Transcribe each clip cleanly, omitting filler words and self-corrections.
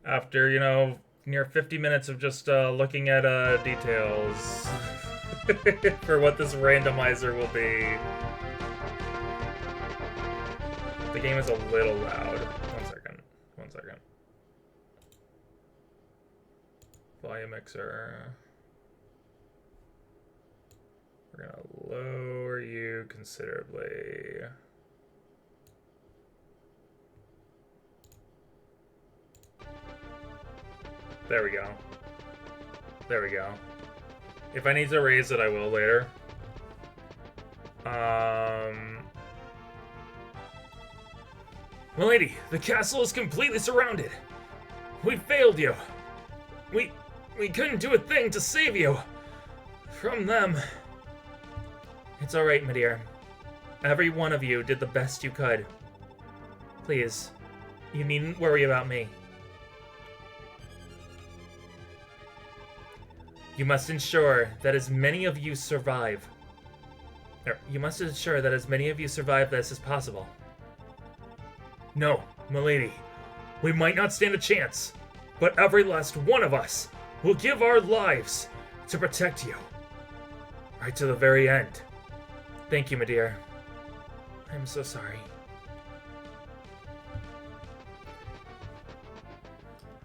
After, near 50 minutes of just looking at details for what this randomizer will be. The game is a little loud. One second. One second. Volume mixer. We're gonna lower you considerably. There we go. There we go. If I need to raise it, I will later. Milady, the castle is completely surrounded. We failed you. We couldn't do a thing to save you. From them. It's alright, my dear. Every one of you did the best you could. Please, you needn't worry about me. You must ensure that as many of you survive. You must ensure that as many of you survive this as possible. No, milady. We might not stand a chance, but every last one of us will give our lives to protect you. Right to the very end. Thank you, my dear. I'm so sorry.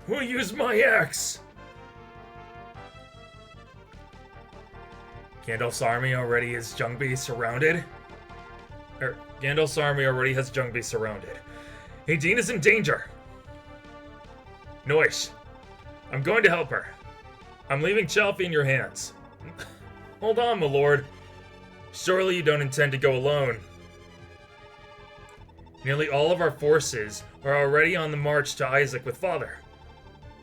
We'll use my axe! Gandalf's army already has Jungbi surrounded. Gandalf's army already has Jungbi surrounded. Nadine is in danger. Noish, I'm going to help her. I'm leaving Chalfie in your hands. Hold on, my lord. Surely you don't intend to go alone. Nearly all of our forces are already on the march to Isaac with Father.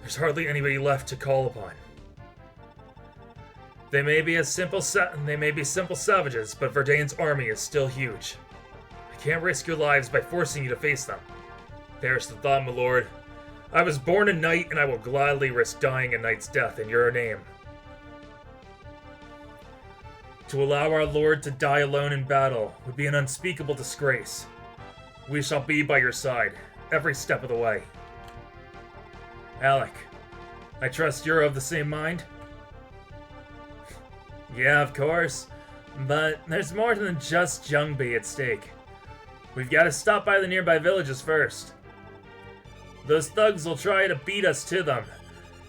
There's hardly anybody left to call upon. They may be simple savages, but Verdane's army is still huge. I can't risk your lives by forcing you to face them. Perish the thought, my lord. I was born a knight, and I will gladly risk dying a knight's death in your name. To allow our lord to die alone in battle would be an unspeakable disgrace. We shall be by your side, every step of the way. Alec, I trust you're of the same mind? Yeah, of course. But there's more than just Jungbi at stake. We've got to stop by the nearby villages first. Those thugs will try to beat us to them,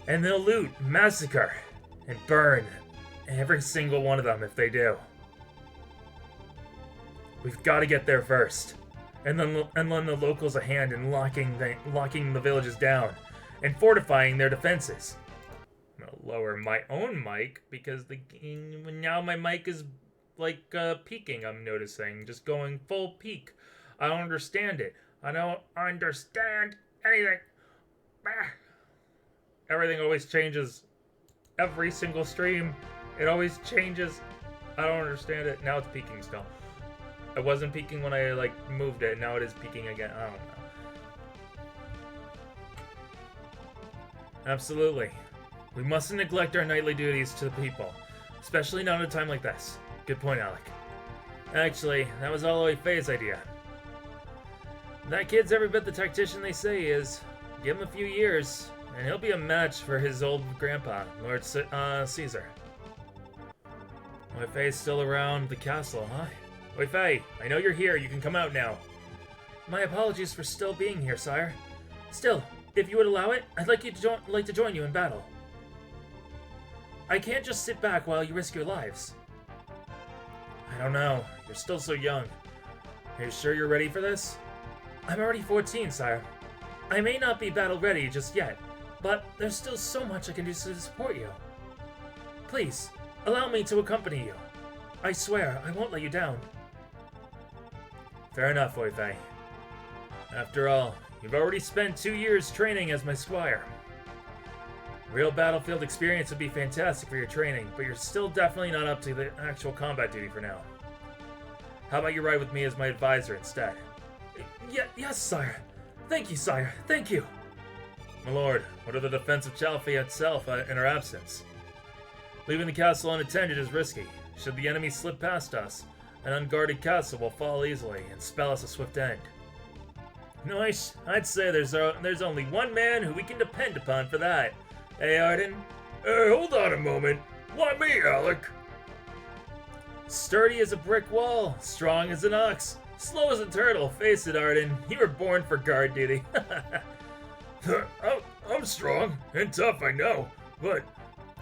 and they'll loot, massacre, and burn every single one of them if they do. We've got to get there first, and lend the locals a hand in locking the villages down and fortifying their defenses. I'm gonna lower my own mic because now my mic is like peaking. I'm noticing, just going full peak. I don't understand it. I don't understand anything. Everything always changes. Every single stream, it always changes. I don't understand it. Now it's peaking still. It wasn't peaking when I moved it. Now it is peaking again. I don't know. Absolutely. We mustn't neglect our nightly duties to the people, especially not at a time like this. Good point, Alec. Actually, that was all Faye's idea. That kid's every bit the tactician they say he is. Give him a few years, and he'll be a match for his old grandpa, Lord Caesar. Faye's still around the castle, huh? Faye, I know you're here. You can come out now. My apologies for still being here, sire. Still, if you would allow it, I'd like to join you in battle. I can't just sit back while you risk your lives. I don't know. You're still so young. Are you sure you're ready for this? I'm already 14, sire. I may not be battle ready just yet, but there's still so much I can do to support you. Please, allow me to accompany you. I swear, I won't let you down. Fair enough, Faye. After all, you've already spent 2 years training as my squire. Real battlefield experience would be fantastic for your training, but you're still definitely not up to the actual combat duty for now. How about you ride with me as my advisor instead? Yes, sire. Thank you, sire. Thank you. My lord, what of the defense of Chalfie itself in our absence? Leaving the castle unattended is risky. Should the enemy slip past us, an unguarded castle will fall easily and spell us a swift end. Nice. I'd say there's only one man who we can depend upon for that. Hey, Arden? Hold on a moment. Why me, Alec? Sturdy as a brick wall, strong as an ox, slow as a turtle. Face it, Arden, you were born for guard duty. I'm strong and tough, I know, but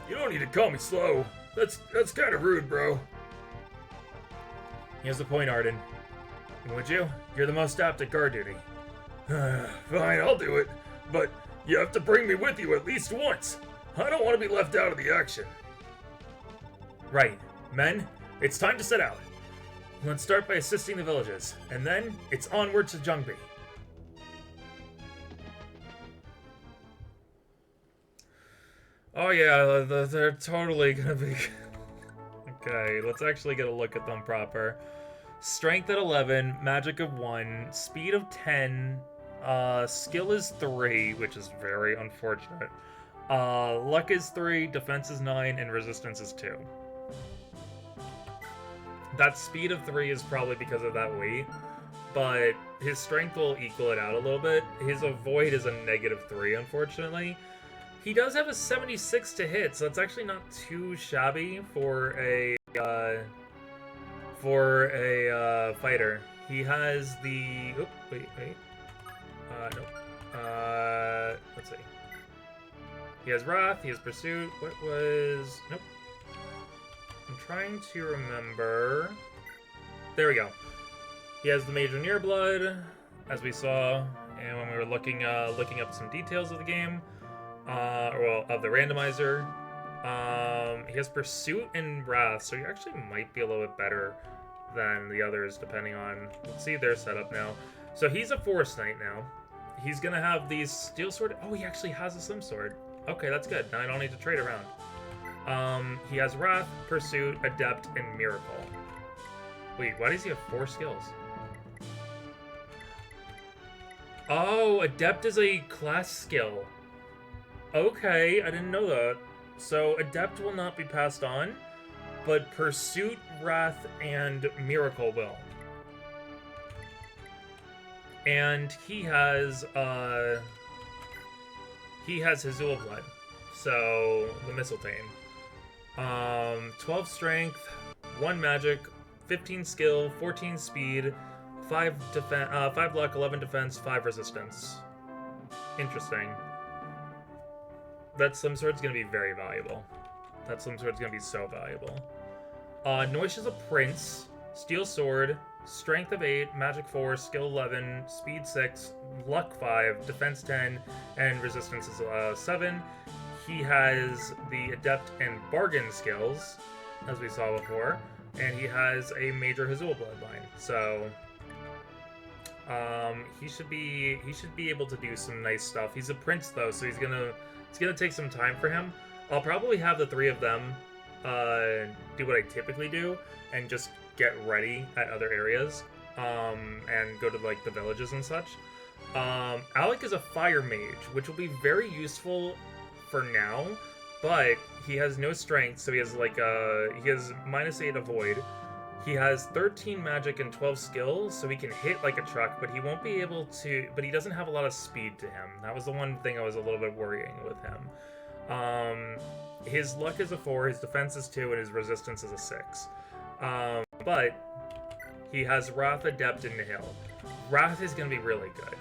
you don't need to call me slow. That's kind of rude, bro. Here's the point, Arden. Would you? You're the most apt at guard duty. Fine, I'll do it, but you have to bring me with you at least once. I don't want to be left out of the action. Right. Men, it's time to set out. Let's start by assisting the villages, and then it's onward to Jungbi. Oh yeah, they're totally gonna be... Okay, let's actually get a look at them proper. Strength at 11, magic of 1, speed of 10, skill is 3, which is very unfortunate. Luck is 3, defense is 9, and resistance is 2. That speed of 3 is probably because of that weight, but his strength will equal it out a little bit. His avoid is a -3, unfortunately. He does have a 76 to hit, so that's actually not too shabby for a fighter. He has the... Oh, wait. Nope. Let's see. He has Wrath, he has Pursuit. What was... Nope. I'm trying to remember... There we go. He has the Major Nearblood, as we saw, and when we were looking up some details of the game. Of the randomizer. He has Pursuit and Wrath, so he actually might be a little bit better than the others, depending on... Let's see their setup now. So he's a Forest Knight now. He's gonna have these Steel Sword... Oh, he actually has a Slim Sword. Okay, that's good. Now I don't need to trade around. He has Wrath, Pursuit, Adept, and Miracle. Wait, why does he have 4 skills? Oh, Adept is a class skill. Okay, I didn't know that. So, Adept will not be passed on, but Pursuit, Wrath, and Miracle will. And he has Hizul Blood, so the Mistletoe. 12 Strength, 1 Magic, 15 Skill, 14 Speed, 5 Luck, 11 Defense, 5 Resistance. Interesting. That Slim Sword's gonna be very valuable. That Slim Sword's gonna be so valuable. Noish is a Prince, Steel Sword, Strength of 8, Magic 4, Skill 11, Speed 6, Luck 5, Defense 10, and Resistance is 7. He has the Adept and Bargain skills, as we saw before, and he has a Major Hizul bloodline. So he should be able to do some nice stuff. He's a Prince though, so it's gonna take some time for him. I'll probably have the 3 of them do what I typically do and just get ready at other areas and go to like the villages and such. Alec is a Fire Mage, which will be very useful for now, but he has no strength, so he has like he has -8 avoid. He has 13 magic and 12 skills, so he can hit like a truck, but he won't be able to... But he doesn't have a lot of speed to him. That was the one thing I was a little bit worrying with him. His luck is a 4, his defense is 2, and his resistance is a 6. But he has Wrath, Adept, and Nihil. Wrath is going to be really good,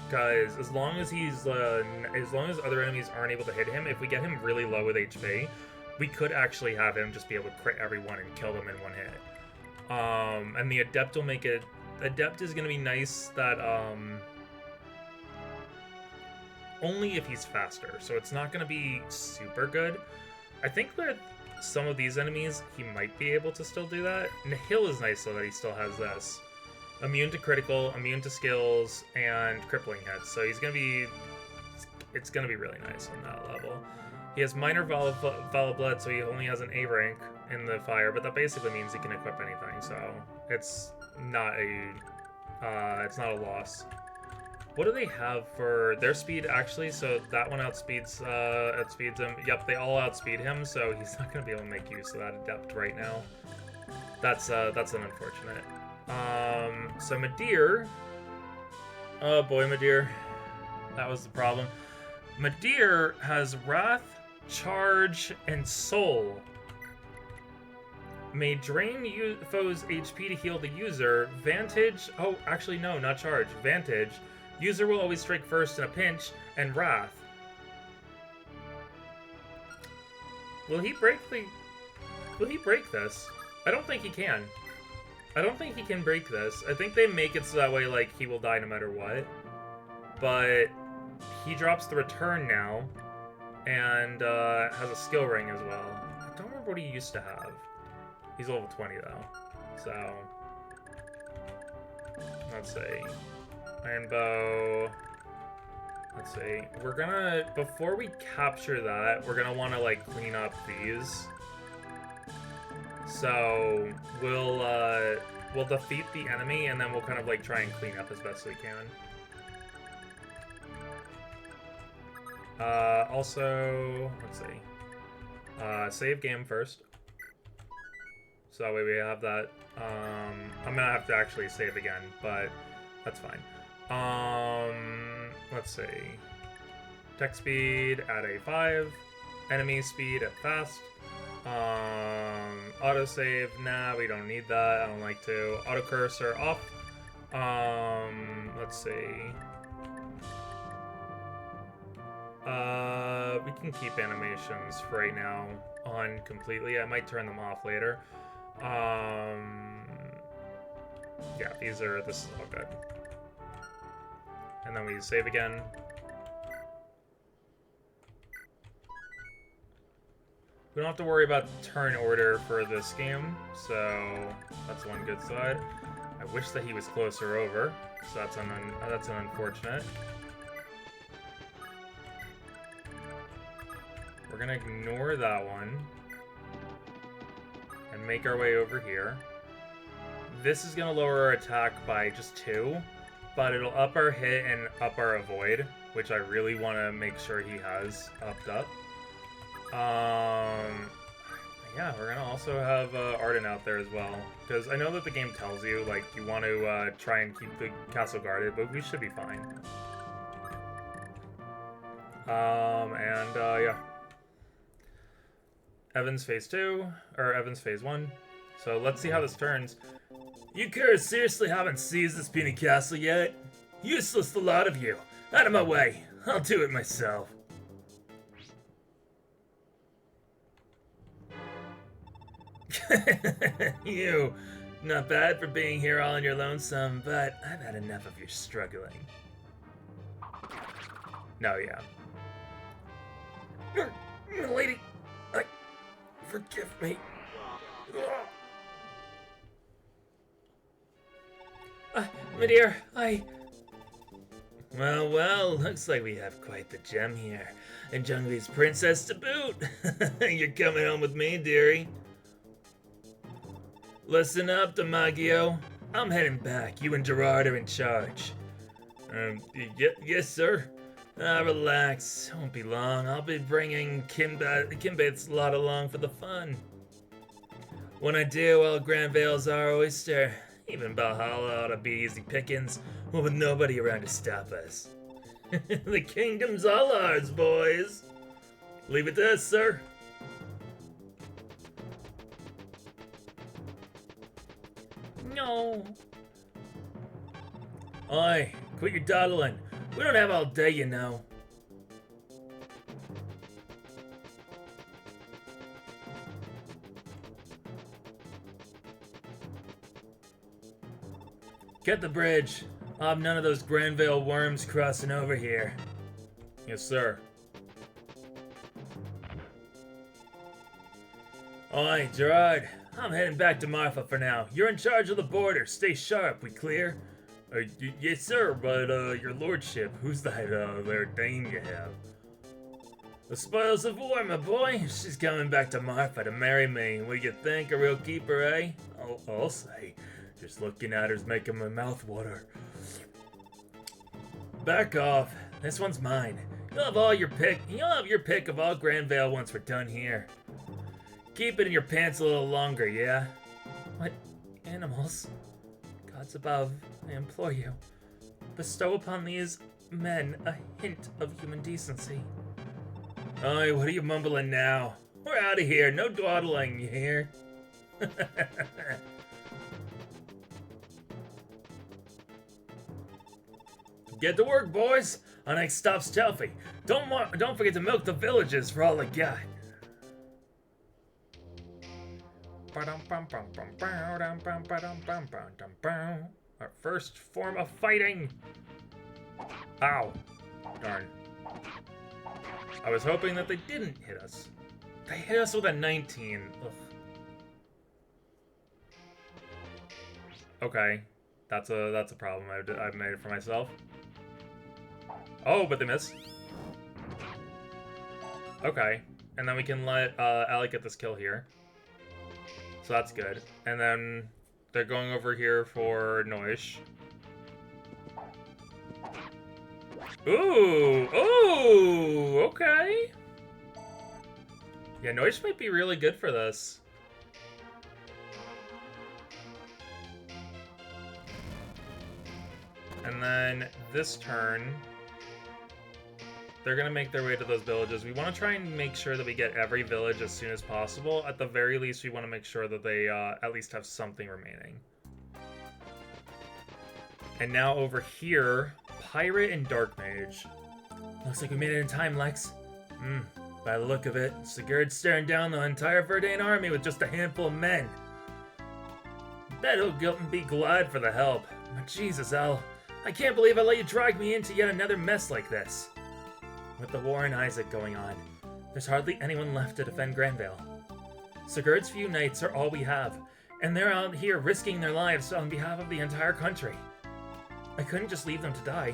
because as long as other enemies aren't able to hit him, if we get him really low with HP, we could actually have him just be able to crit everyone and kill them in one hit. And the Adept will make it... Adept is going to be nice that, only if he's faster, so it's not going to be super good. I think with some of these enemies, he might be able to still do that. Nihil is nice so that he still has this. Immune to critical, immune to skills, and crippling hits. So he's going to be... It's going to be really nice on that level. He has minor Vala Blood, so he only has an A rank in the fire, but that basically means he can equip anything, so it's not a loss. What do they have for their speed, actually? So that one outspeeds him. Yep, they all outspeed him, so he's not going to be able to make use of that Adept right now. That's an unfortunate. So Midir Oh boy, Madeir. That was the problem. Madeir has Wrath, Charge, and Soul. May drain foe's HP to heal the user. Vantage. Oh, actually, no, not Charge. Vantage. User will always strike first in a pinch. And Wrath. Will he break the... Will he break this? I don't think he can. I don't think he can break this. I think they make it so that way, like, he will die no matter what. But he drops the return now. And has a skill ring as well. I don't remember what he used to have. He's level 20 though, so let's see. Iron Bow. Let's see. We're gonna, before we capture that, we're gonna want to like clean up these. So we'll defeat the enemy and then we'll kind of like try and clean up as best we can. Also, let's see. Save game first. So that way we have that. I'm gonna have to actually save again, but that's fine. Let's see. Tech speed at a 5. Enemy speed at fast. Autosave, nah, we don't need that. I don't like to. Auto cursor off. Let's see. We can keep animations for right now on completely. I might turn them off later. Yeah, this is all good. And then we save again. We don't have to worry about turn order for this game, so that's one good side. I wish that he was closer over, so that's an unfortunate. We're gonna ignore that one. And make our way over here. This is going to lower our attack by just 2, but it'll up our hit and up our avoid, which I really want to make sure he has upped up. Yeah, we're going to also have Arden out there as well, because I know that the game tells you, like, you want to try and keep the castle guarded, but we should be fine. Yeah. Evan's phase 2, or Evan's phase 1. So let's see how this turns. You Curs seriously haven't seized this puny castle yet? Useless, the lot of you. Out of my way. I'll do it myself. You. Not bad for being here all on your lonesome, but I've had enough of your struggling. No, yeah. Lady, forgive me. Madeir, Well, looks like we have quite the gem here. And Jungvi's princess to boot. You're coming home with me, dearie. Listen up, Damagio. I'm heading back. You and Gerard are in charge. Yes, sir. Relax. Won't be long. I'll be bringing Kimbate's lot along for the fun. When I do, all Grand Vale's our oyster. Even Valhalla ought to be easy pickings, with nobody around to stop us. The kingdom's all ours, boys. Leave it to us, sir. No. Oi, quit your dawdling. We don't have all day, you know. Get the bridge. I'll have none of those Granvale worms crossing over here. Yes, sir. Oi, Gerard. I'm heading back to Marfa for now. You're in charge of the border. Stay sharp. We clear? Yes, sir, but, your lordship, who's that, there dame you have? The spoils of war, my boy. She's coming back to Marfa to marry me. What do you think? A real keeper, eh? I'll say. Just looking at her's making my mouth water. Back off. This one's mine. You'll have your pick of all Granvale once we're done here. Keep it in your pants a little longer, yeah? What animals? Gods above, I implore you. bestow upon these men a hint of human decency. Oi, what are you mumbling now? We're out of here. No dawdling, you hear? Get to work, boys. Our next stop's Telfi. Don't forget to milk the villages for all they got. Our first form of fighting. Ow. Darn. I was hoping that they didn't hit us. They hit us with a 19. Ugh. Okay. That's a problem I've made it for myself. Oh, but they missed. Okay. And then we can let Alec get this kill here. So that's good. And then they're going over here for Noish. Ooh! Ooh! Okay. Yeah, Noish might be really good for this. And then this turn, they're going to make their way to those villages. We want to try and make sure that we get every village as soon as possible. At the very least, we want to make sure that they at least have something remaining. And now over here, Pirate and Dark Mage. Looks like we made it in time, Lex. By the look of it, Sigurd's staring down the entire Verdane army with just a handful of men. Bet he'll be glad for the help. But Jesus, Al, I can't believe I let you drag me into yet another mess like this. With the war in Isaac going on, there's hardly anyone left to defend Granvale. Sigurd's few knights are all we have, and they're out here risking their lives on behalf of the entire country. I couldn't just leave them to die.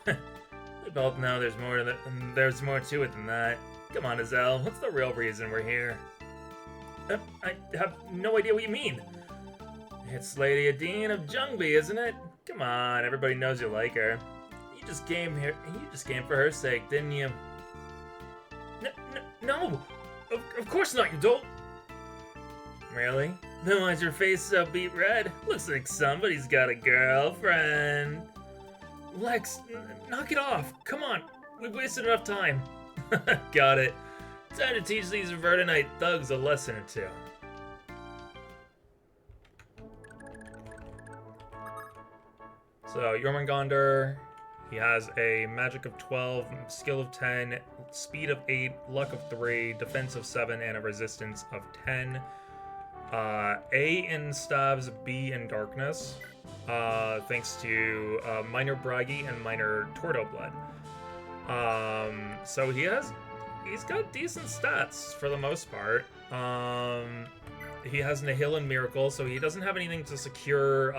We both know there's more to it than that. Come on, Azel, what's the real reason we're here? I have no idea what you mean. It's Lady Adine of Jungby, isn't it? Come on, everybody knows you like her. You just came here. You just came for her sake, didn't you? No. Of course not. You don't. Really? Then why's your face so beet red? Looks like somebody's got a girlfriend. Lex, knock it off. Come on. We've wasted enough time. Got it. Time to teach these Verdonite thugs a lesson or two. So, Jormungandr, he has a magic of 12, skill of 10, speed of 8, luck of 3, defense of 7, and a resistance of 10. A in stabs, B in darkness, thanks to minor Bragi and minor Tordo blood. So he's got decent stats for the most part. He has Nihil and Miracle, so he doesn't have anything to secure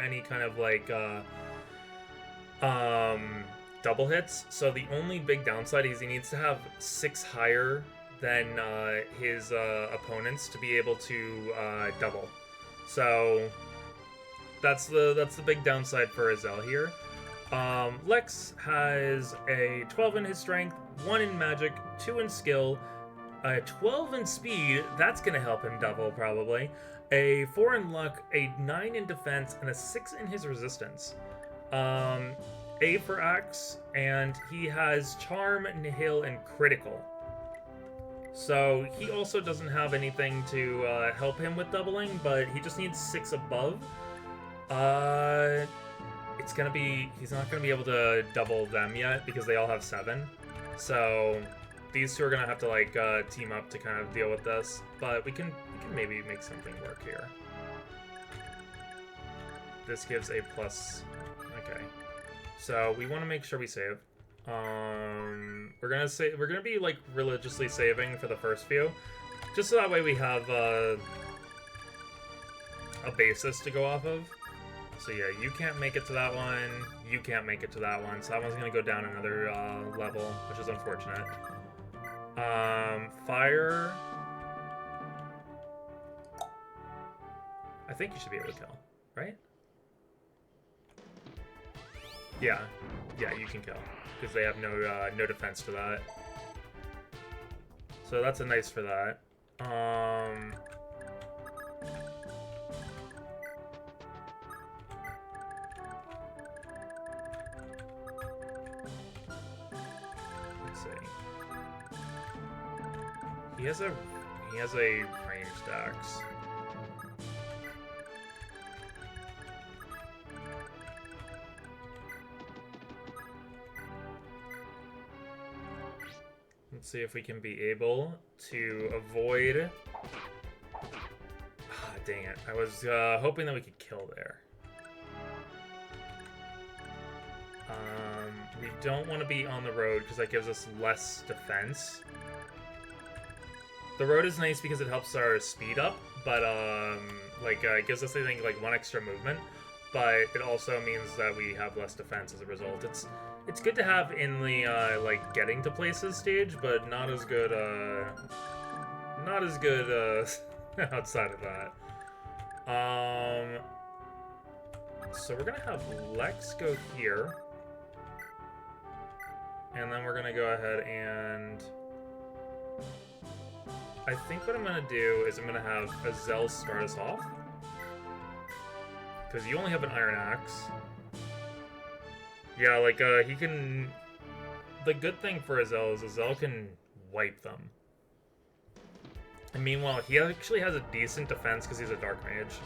any kind of like double hits. So the only big downside is he needs to have 6 higher than his opponents to be able to double. So that's the big downside for Azel here. Lex has a 12 in his strength, 1 in magic, 2 in skill, a 12 in speed, that's gonna help him double probably, a 4 in luck, a 9 in defense, and a 6 in his resistance. A for axe, and he has charm, nihil, and critical. So he also doesn't have anything to help him with doubling, but he just needs 6 above. He's not gonna be able to double them yet because they all have 7. So these two are gonna have to like team up to kind of deal with this, but we can maybe make something work here. This gives a plus. Okay, so we want to make sure we save. We're gonna be like religiously saving for the first few, just so that way we have a basis to go off of. So yeah, you can't make it to that one, you can't make it to that one, so that one's gonna go down another level, which is unfortunate. Fire. I think you should be able to kill, right? Yeah, you can kill, because they have no defense to that. So that's a nice for that. He has a ranged axe. Let's see if we can be able to avoid... Ah, dang it. I was hoping that we could kill there. We don't want to be on the road because that gives us less defense. The road is nice because it helps our speed up, but it gives us, I think, like 1 extra movement. But it also means that we have less defense as a result. It's good to have in the like getting to places stage, but not as good outside of that. So we're gonna have Lex go here. And then we're gonna go ahead and... I think what I'm gonna do is I'm gonna have Azel start us off. Because you only have an iron axe. Yeah, like, he can... The good thing for Azel is Azel can wipe them. And meanwhile, he actually has a decent defense because he's a dark mage.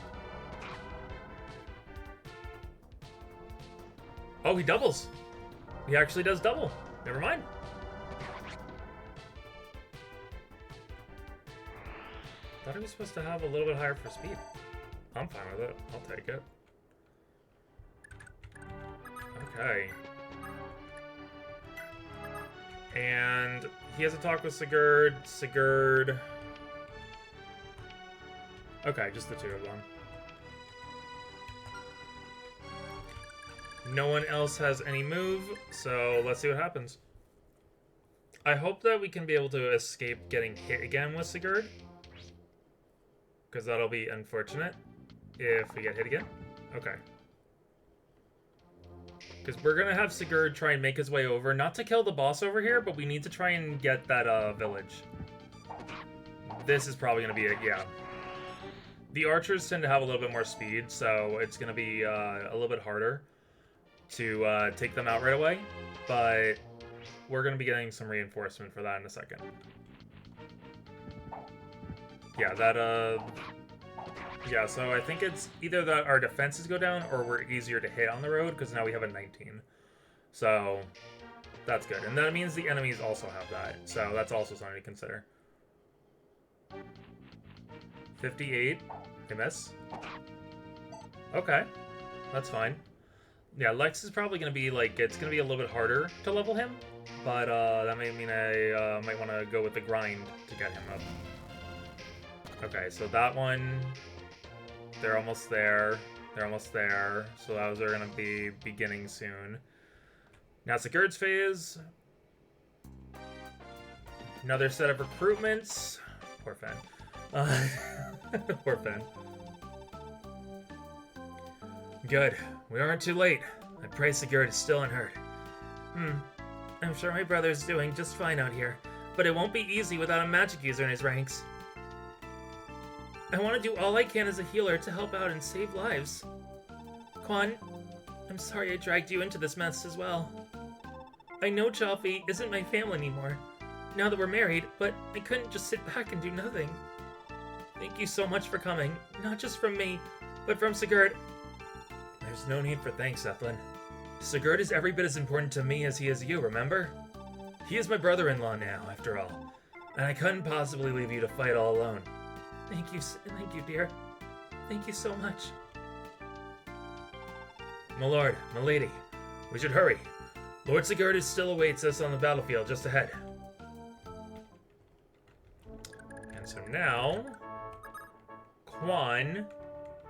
Oh, he doubles! He actually does double. Never mind. Thought he was supposed to have a little bit higher for speed. I'm fine with it. I'll take it. Okay. And he has a talk with Sigurd. Sigurd. Okay, just the two of them. No one else has any move, so let's see what happens. I hope that we can be able to escape getting hit again with Sigurd. Because that'll be unfortunate if we get hit again. Okay. Because we're going to have Sigurd try and make his way over. Not to kill the boss over here, but we need to try and get that village. This is probably going to be it, yeah. The archers tend to have a little bit more speed, so it's going to be a little bit harder to take them out right away, but we're going to be getting some reinforcement for that in a second. Yeah, yeah, so I think it's either that our defenses go down or we're easier to hit on the road because now we have a 19. So that's good. And that means the enemies also have that, so that's also something to consider. 58. They miss. Okay, that's fine. Yeah, Lex is probably going to be, like, it's going to be a little bit harder to level him, but that may mean I might want to go with the grind to get him up. Okay, so that one, they're almost there. They're almost there, so those are going to be beginning soon. Now Sigurd's phase. Another set of recruitments. Poor Fen. Poor Fen. Good. We aren't too late. I pray Sigurd is still unhurt. I'm sure my brother's doing just fine out here, but it won't be easy without a magic user in his ranks. I want to do all I can as a healer to help out and save lives. Quan, I'm sorry I dragged you into this mess as well. I know Chalfie isn't my family anymore, now that we're married, but I couldn't just sit back and do nothing. Thank you so much for coming, not just from me, but from Sigurd. There's no need for thanks, Ethlyn. Sigurd is every bit as important to me as he is you, remember? He is my brother-in-law now, after all, and I couldn't possibly leave you to fight all alone. Thank you, dear. Thank you so much. My lord, my lady, we should hurry. Lord Sigurd still awaits us on the battlefield just ahead. And so now, Quan,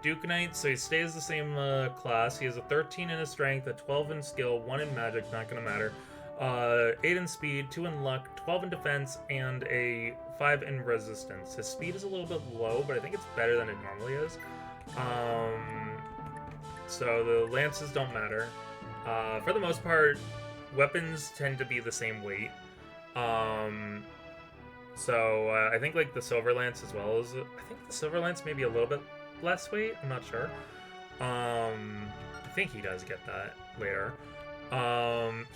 Duke Knight, so he stays the same class. He has a 13 in his strength, a 12 in skill, 1 in magic, not gonna matter. 8 in speed, 2 in luck, 12 in defense, and a 5 in resistance. His speed is a little bit low, but I think it's better than it normally is. So the lances don't matter. For the most part, weapons tend to be the same weight. So I think like the silver lance as well as I think the silver lance may be a little bit less weight. I'm not sure. I think he does get that later.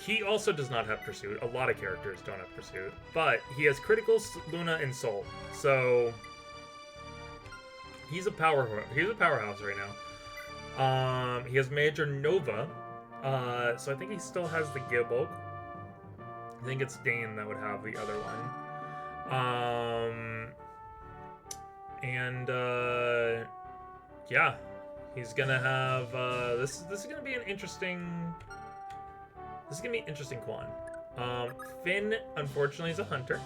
He also does not have Pursuit. A lot of characters don't have Pursuit. But he has Critical, Luna, and Soul. So he's a powerhouse right now. He has Major Nova. So I think he still has the Gibble. I think it's Dane that would have the other one. Yeah, he's gonna have this is gonna be an interesting. This is gonna be interesting, Quan. Finn, unfortunately, is a hunter,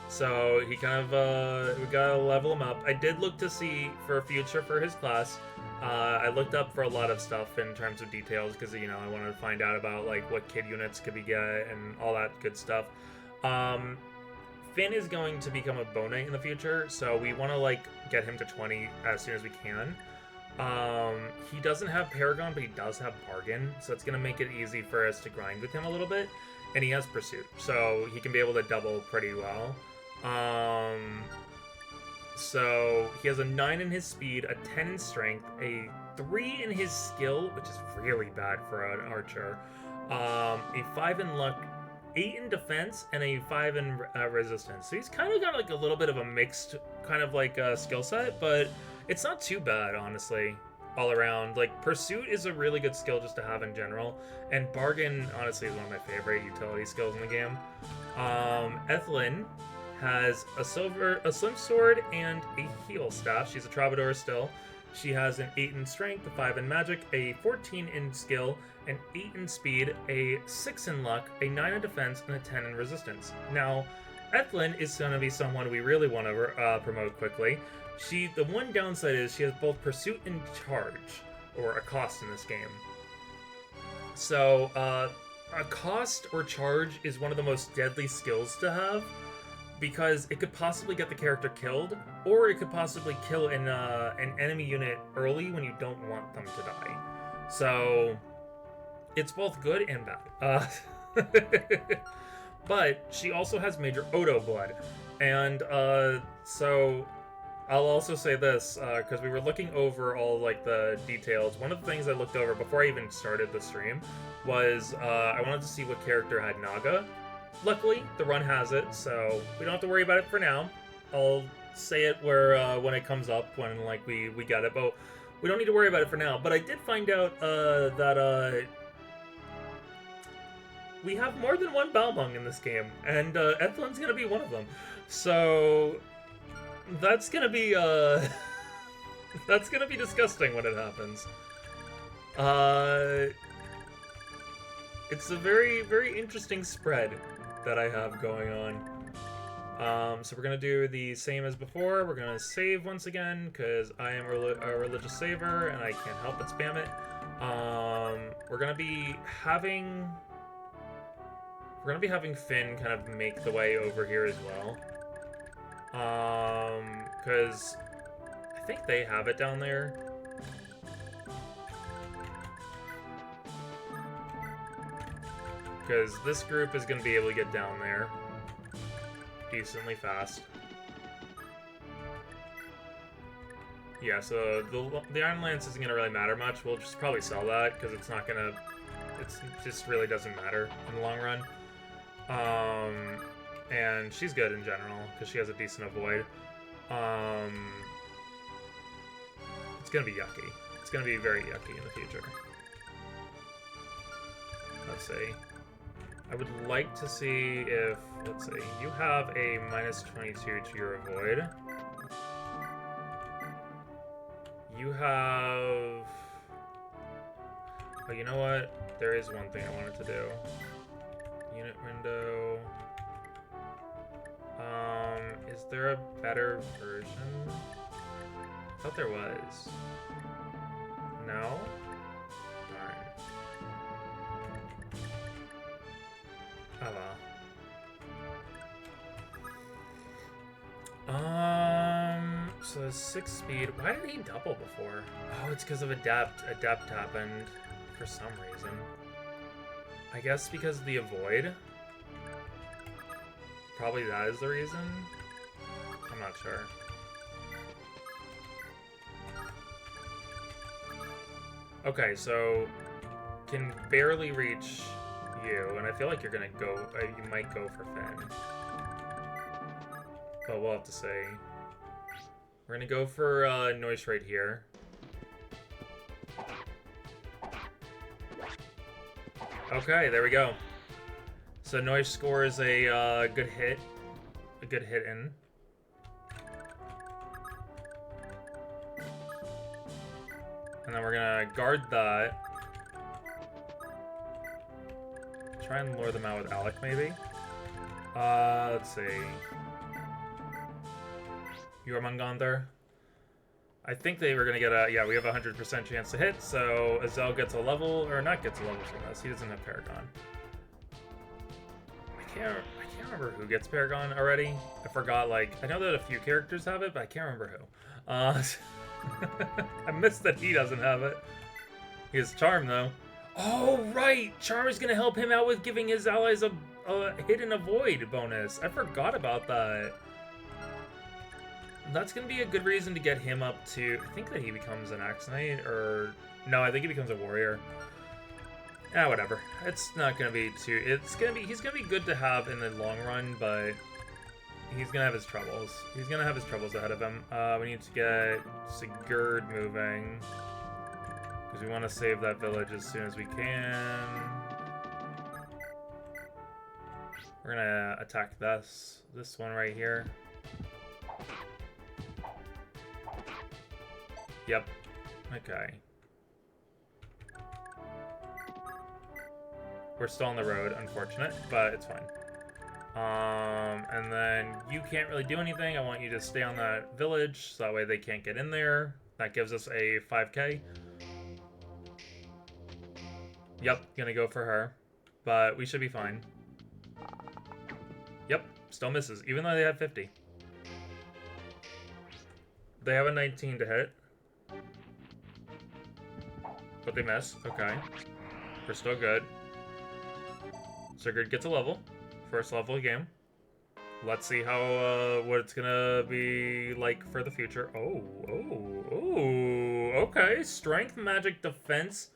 so he kind of we gotta level him up. I did look to see for a future for his class. I looked up for a lot of stuff in terms of details because I wanted to find out about like what kid units could we get and all that good stuff. Finn is going to become a Bone Knight in the future, so we want to like get him to 20 as soon as we can. He doesn't have Paragon, but he does have Bargain, so it's going to make it easy for us to grind with him a little bit. And he has Pursuit, so he can be able to double pretty well. So he has a 9 in his speed, a 10 in strength, a 3 in his skill, which is really bad for an archer, a 5 in luck, 8 in defense, and a 5 in resistance. So he's kind of got like a little bit of a mixed kind of like skill set, but it's not too bad, honestly, all around. Like, Pursuit is a really good skill just to have in general, and Bargain, honestly, is one of my favorite utility skills in the game. Ethlyn has a slim sword and a heal staff. She's a troubadour still. She has an 8 in strength, a 5 in magic, a 14 in skill, an 8 in speed, a 6 in luck, a 9 in defense, and a 10 in resistance. Now, Ethlyn is going to be someone we really want to promote quickly. The one downside is she has both Pursuit and Charge, or Accost in this game. So, Accost or Charge is one of the most deadly skills to have, because it could possibly get the character killed, or it could possibly kill an enemy unit early when you don't want them to die. So, it's both good and bad. But she also has Major Odo Blood, and so I'll also say this, because we were looking over all like the details. One of the things I looked over before I even started the stream was I wanted to see what character had Naga. Luckily, the run has it, so we don't have to worry about it for now. I'll say it when it comes up, when like we get it, but we don't need to worry about it for now. But I did find out that we have more than one Balmung in this game, and Ethlyn's gonna be one of them. So that's gonna be that's gonna be disgusting when it happens. It's a very, very interesting spread that I have going on. So we're gonna do the same as before. We're gonna save once again because I am a religious saver and I can't help but spam it. We're gonna be having Finn kind of make the way over here as well. Because I think they have it down there. Because this group is going to be able to get down there decently fast. Yeah, so the Iron Lance isn't going to really matter much. We'll just probably sell that because it's not going to... It just really doesn't matter in the long run. And she's good in general because she has a decent avoid. It's going to be yucky. It's going to be very yucky in the future. Let's see. I would like to see if, let's see, you have a -22 to your avoid. You have... Oh, you know what? There is one thing I wanted to do. Unit window... is there a better version? I thought there was. No? Darn. Oh well. So 6 speed. Why did he double before? Oh, it's because of Adept. Adept happened for some reason. I guess because of the avoid. Probably that is the reason. I'm not sure. Okay, so can barely reach you, and I feel like you're gonna go. You might go for Finn, but we'll have to see. We're gonna go for Noise right here. Okay, there we go. So Noise scores a good hit, in. And then we're gonna guard that. Try and lure them out with Alec, maybe. Let's see. Jormungandr. I think they were gonna get a, yeah, we have a 100% chance to hit, so Azel gets a level, or not gets a level from this. He doesn't have Paragon. I can't remember who gets Paragon already. I forgot, like, I know that a few characters have it, but I can't remember who. I missed that he doesn't have it. He has Charm, though. Oh, right! Charm is gonna help him out with giving his allies a hit and avoid bonus. I forgot about that. That's gonna be a good reason to get him up to... I think that he becomes an Axe Knight, or... No, I think he becomes a warrior. Ah, whatever. It's not gonna be too... He's gonna be good to have in the long run, but... He's gonna have his troubles. He's gonna have his troubles ahead of him. We need to get Sigurd moving. Because we want to save that village as soon as we can. We're gonna attack this one right here. Yep. Okay. We're still on the road, unfortunate, but it's fine. And then you can't really do anything. I want you to stay on that village, so that way they can't get in there. That gives us a 5k. Yep, gonna go for her. But we should be fine. Yep, still misses, even though they have 50. They have a 19 to hit. But they miss. Okay. We're still good. Sigurd gets a level. First level game. Let's see how, what it's gonna be like for the future. Oh, okay. Strength, magic, defense.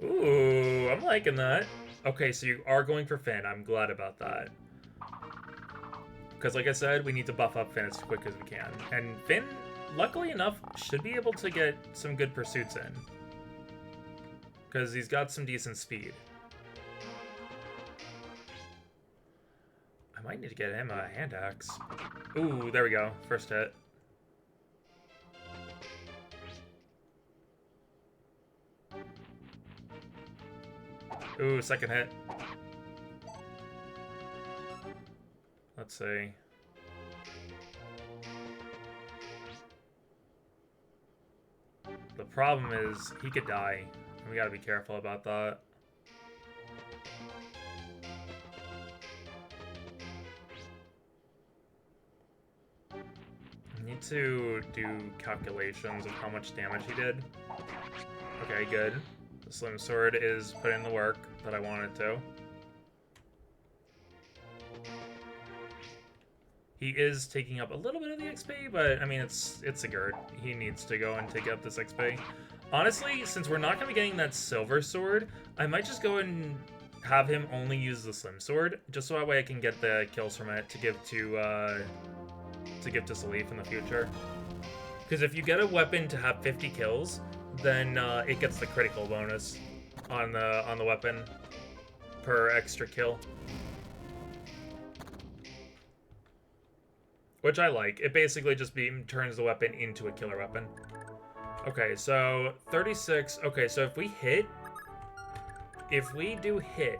Ooh, I'm liking that. Okay, so you are going for Finn. I'm glad about that. Because like I said, we need to buff up Finn as quick as we can. And Finn, luckily enough, should be able to get some good pursuits in. Because he's got some decent speed. I might need to get him a hand axe. Ooh, there we go. First hit. Ooh, second hit. Let's see. The problem is he could die. We gotta be careful about that. I need to do calculations of how much damage he did. Okay, good. The Slim Sword is putting in the work that I wanted to. He is taking up a little bit of the XP, but I mean, it's Sigurd. He needs to go and take up this XP. Honestly, since we're not going to be getting that Silver Sword, I might just go and have him only use the Slim Sword, just so that way I can get the kills from it to give to Salif in the future. Because if you get a weapon to have 50 kills, then it gets the critical bonus on the weapon per extra kill. Which I like. It basically just turns the weapon into a killer weapon. Okay, so 36. Okay, so if we do hit,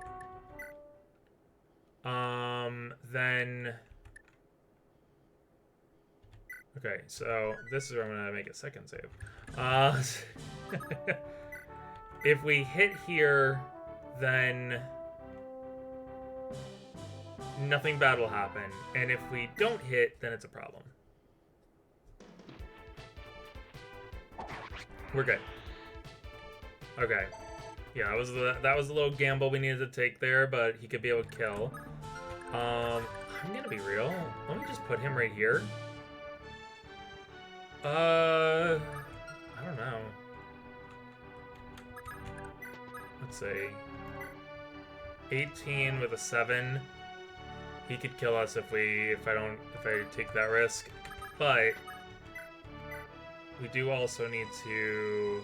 then... Okay, so this is where I'm gonna make a second save. If we hit here, then nothing bad will happen. And if we don't hit, then it's a problem. We're good. Okay. Yeah, that was a little gamble we needed to take there, but he could be able to kill. I'm gonna be real. Let me just put him right here. I don't know. Let's see. 18 with a 7. He could kill us if I take that risk. But we do also need to...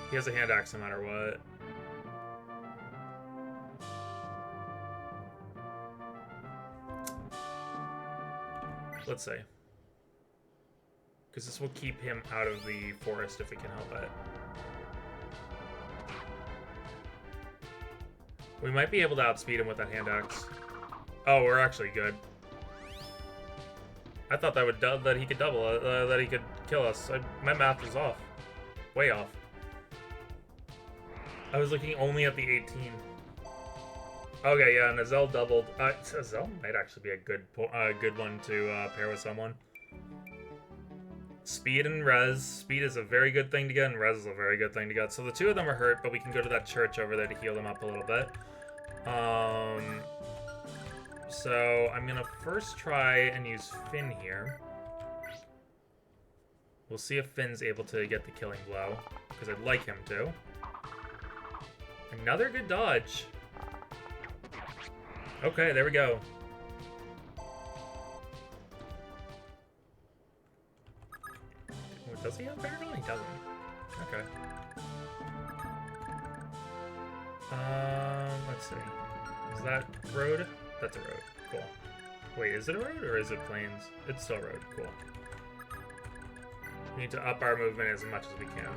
He has a hand axe no matter what. Let's see. Because this will keep him out of the forest if we can help it. We might be able to outspeed him with that hand axe. Oh, we're actually good. I thought that he could double, that he could kill us. My math was off. Way off. I was looking only at the 18. Okay, yeah, and Azel doubled. Azel might actually be a good one to pair with someone. Speed and res. Speed is a very good thing to get, and res is a very good thing to get. So the two of them are hurt, but we can go to that church over there to heal them up a little bit. So I'm gonna first try and use Finn here. We'll see if Finn's able to get the killing blow, because I'd like him to. Another good dodge. Okay, there we go. Does he have barrel? He doesn't. Okay. Let's see. Is that road? That's a road. Cool. Wait, is it a road or is it plains? It's still a road. Cool. We need to up our movement as much as we can.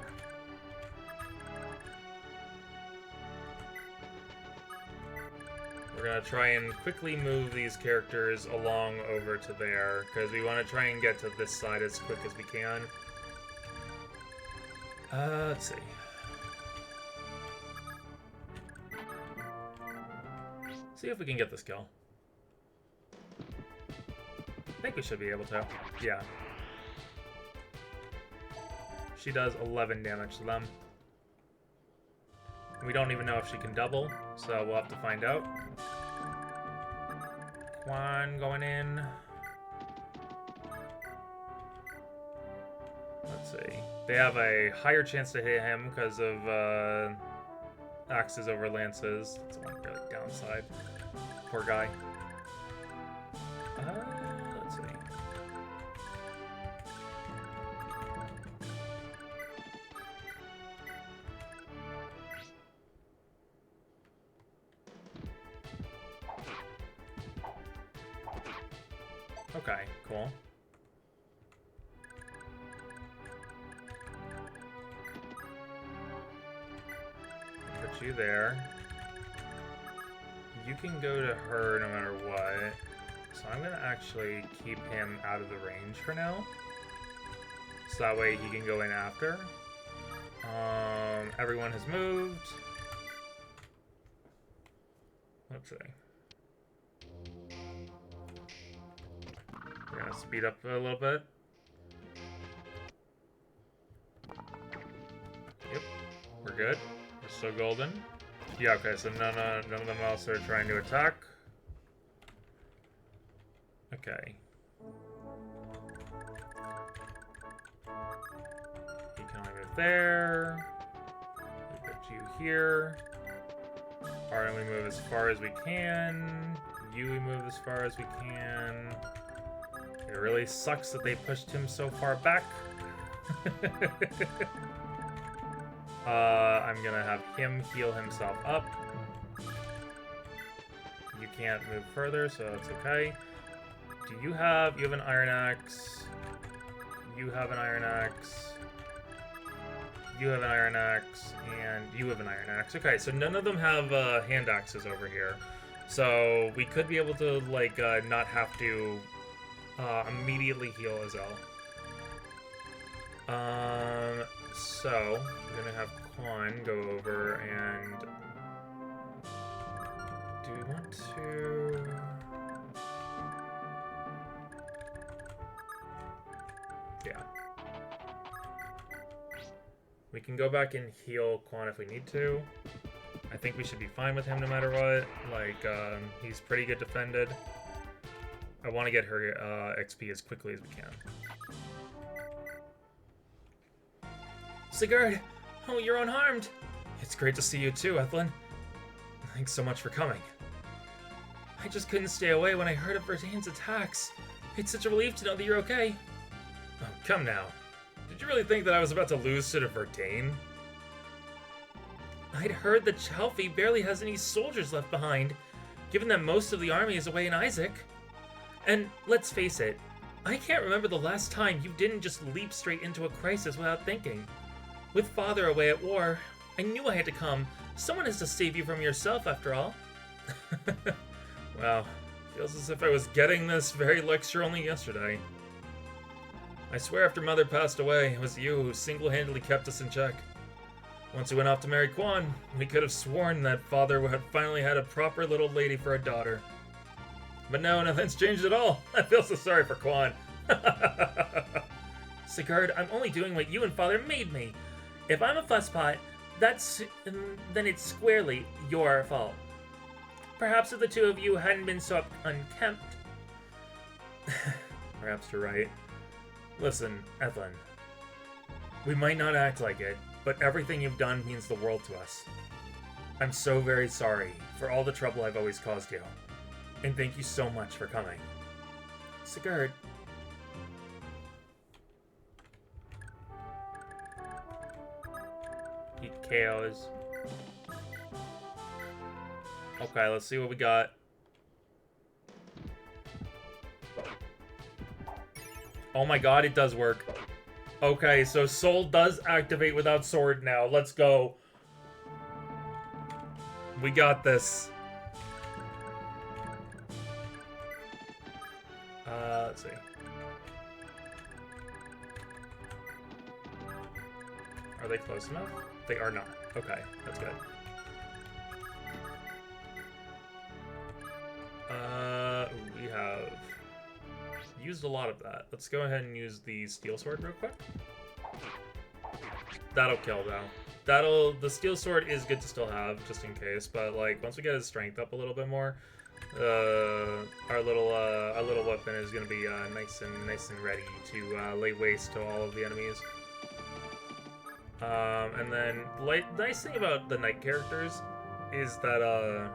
We're going to try and quickly move these characters along over to there, because we want to try and get to this side as quick as we can. Let's see. See if we can get this kill. I think we should be able to. Yeah. She does 11 damage to them. We don't even know if she can double, so we'll have to find out. Quan going in. Let's see. They have a higher chance to hit him because of axes over lances. That's one good downside. Poor guy. Let's see. Okay, cool. Put you there. You can go to her no matter what. So I'm gonna actually keep him out of the range for now. So that way he can go in after. Everyone has moved. Let's see. We're gonna speed up a little bit. Yep, we're good. We're still golden. Yeah, okay, so none of them else are trying to attack. Okay. You can only move there. We put you here. Alright, we move as far as we can. You we move as far as we can. It really sucks that they pushed him so far back. I'm gonna have him heal himself up. You can't move further, so that's okay. You have an iron axe. You have an iron axe. You have an iron axe, and you have an iron axe. Okay, so none of them have hand axes over here. So we could be able to, like, not have to immediately heal Azel. So we're gonna have Quan go over and... Do we want to... Yeah. We can go back and heal Quan if we need to. I think we should be fine with him no matter what. Like, he's pretty good defended. I want to get her XP as quickly as we can. Sigurd! Oh, you're unharmed! It's great to see you too, Ethlyn. Thanks so much for coming. I just couldn't stay away when I heard of Verdane's attacks. It's such a relief to know that you're okay. Oh, come now. Did you really think that I was about to lose to Verdane? I'd heard that Chalfie barely has any soldiers left behind, given that most of the army is away in Isaac. And let's face it, I can't remember the last time you didn't just leap straight into a crisis without thinking. With Father away at war, I knew I had to come. Someone has to save you from yourself, after all. Well, feels as if I was getting this very lecture only yesterday. I swear after Mother passed away, it was you who single-handedly kept us in check. Once we went off to marry Quan, we could have sworn that Father had finally had a proper little lady for a daughter. But no, nothing's changed at all. I feel so sorry for Quan. Sigurd, I'm only doing what you and Father made me. If I'm a fusspot, then it's squarely your fault. Perhaps if the two of you hadn't been so unkempt. Perhaps you're right. Listen, Ethlyn. We might not act like it, but everything you've done means the world to us. I'm so very sorry for all the trouble I've always caused you. And thank you so much for coming. Sigurd. Eat chaos. Okay, let's see what we got. Oh my god, it does work. Okay, so Soul does activate without sword now. Let's go. We got this. Let's see. Are they close enough? They are not. Okay, that's good. We have used a lot of that. Let's go ahead and use the steel sword real quick. That'll kill though. The steel sword is good to still have just in case, but like once we get his strength up a little bit more, our little weapon is gonna be nice and ready to lay waste to all of the enemies. And then nice thing about the knight characters is that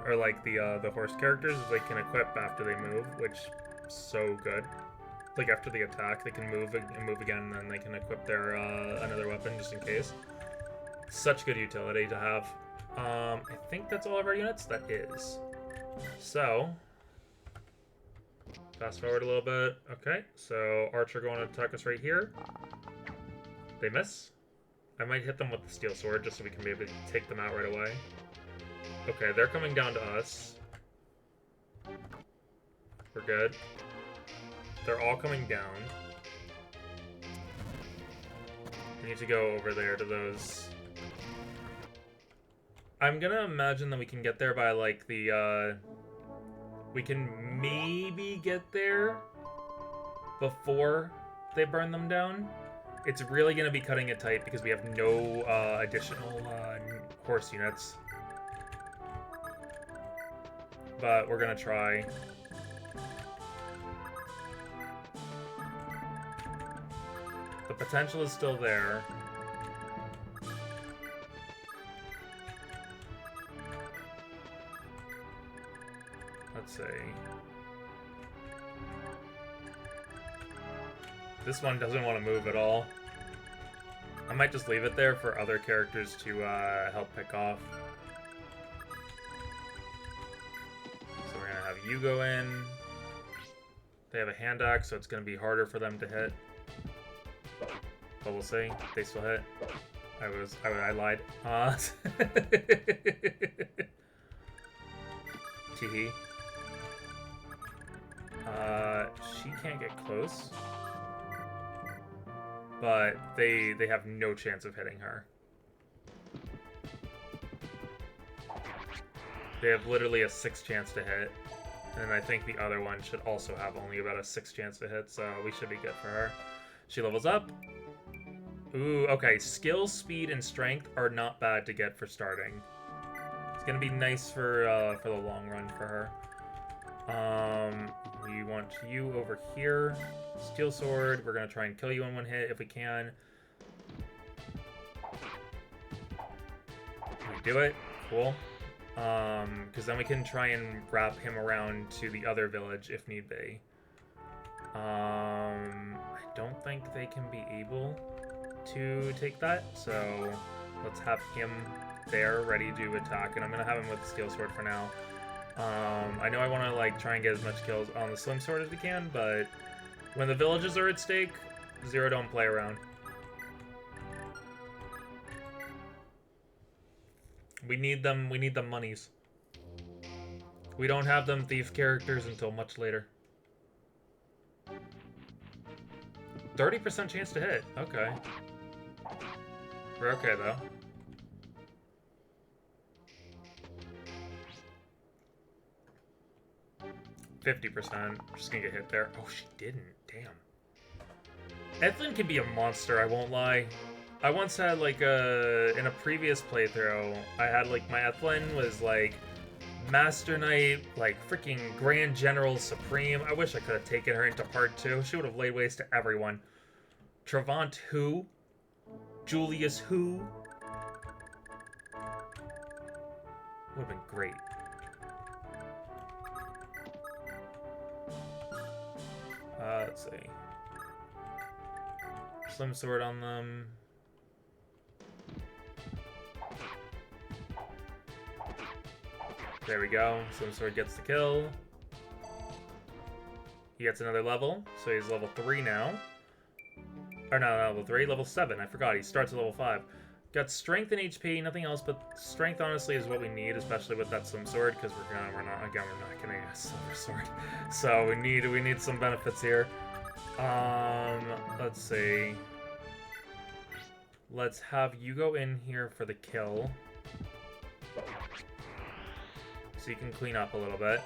or like the horse characters is they can equip after they move, which is so good. Like after the attack, they can move and move again, and then they can equip their another weapon just in case. Such good utility to have. I think that's all of our units. That is. So fast forward a little bit. Okay, so Archer going to attack us right here. They miss. I might hit them with the steel sword just so we can be able to take them out right away. Okay, they're coming down to us. We're good. They're all coming down. We need to go over there to those. I'm gonna imagine that we can get there by like the we can maybe get there before they burn them down. It's really gonna be cutting it tight because we have no additional horse units. But we're gonna try. The potential is still there. Let's see. This one doesn't want to move at all. I might just leave it there for other characters to help pick off. So we're gonna have you go in. They have a hand axe, so it's gonna be harder for them to hit. But we'll see. They still hit. I lied. Teehee. She can't get close. But they have no chance of hitting her. They have literally a 6 chance to hit. And I think the other one should also have only about a 6 chance to hit, so we should be good for her. She levels up. Ooh, okay. Skill, speed, and strength are not bad to get for starting. It's gonna be nice for the long run for her. We want you over here. Steel sword. We're gonna try and kill you in one hit if we can. do it. Cool. Because then we can try and wrap him around to the other village if need be. I don't think they can be able to take that, so let's have him there ready to attack, and I'm gonna have him with the steel sword for now. I know I want to like try and get as much kills on the slim sword as we can, but when the villages are at stake, Zero don't play around. We need them. We need the monies. We don't have them thief characters until much later. 30% chance to hit. Okay. We're okay though. %. Just gonna get hit there. Oh, she didn't. Damn. Ethlyn can be a monster, I won't lie. I once had like in a previous playthrough, I had like my Ethlyn was like Master Knight, like freaking Grand General Supreme. I wish I could have taken her into part 2. She would have laid waste to everyone. Travant who? Julius who? Would have been great. Let's see. Slim sword on them. There we go. Slim sword gets the kill. He gets another level, so he's level 3 now. Or no, not level 3, level 7. I forgot. He starts at level 5. Got strength and HP, nothing else, but strength honestly is what we need, especially with that slim sword, because we're not getting a silver sword. So we need some benefits here. Let's see. Let's have you go in here for the kill. So you can clean up a little bit,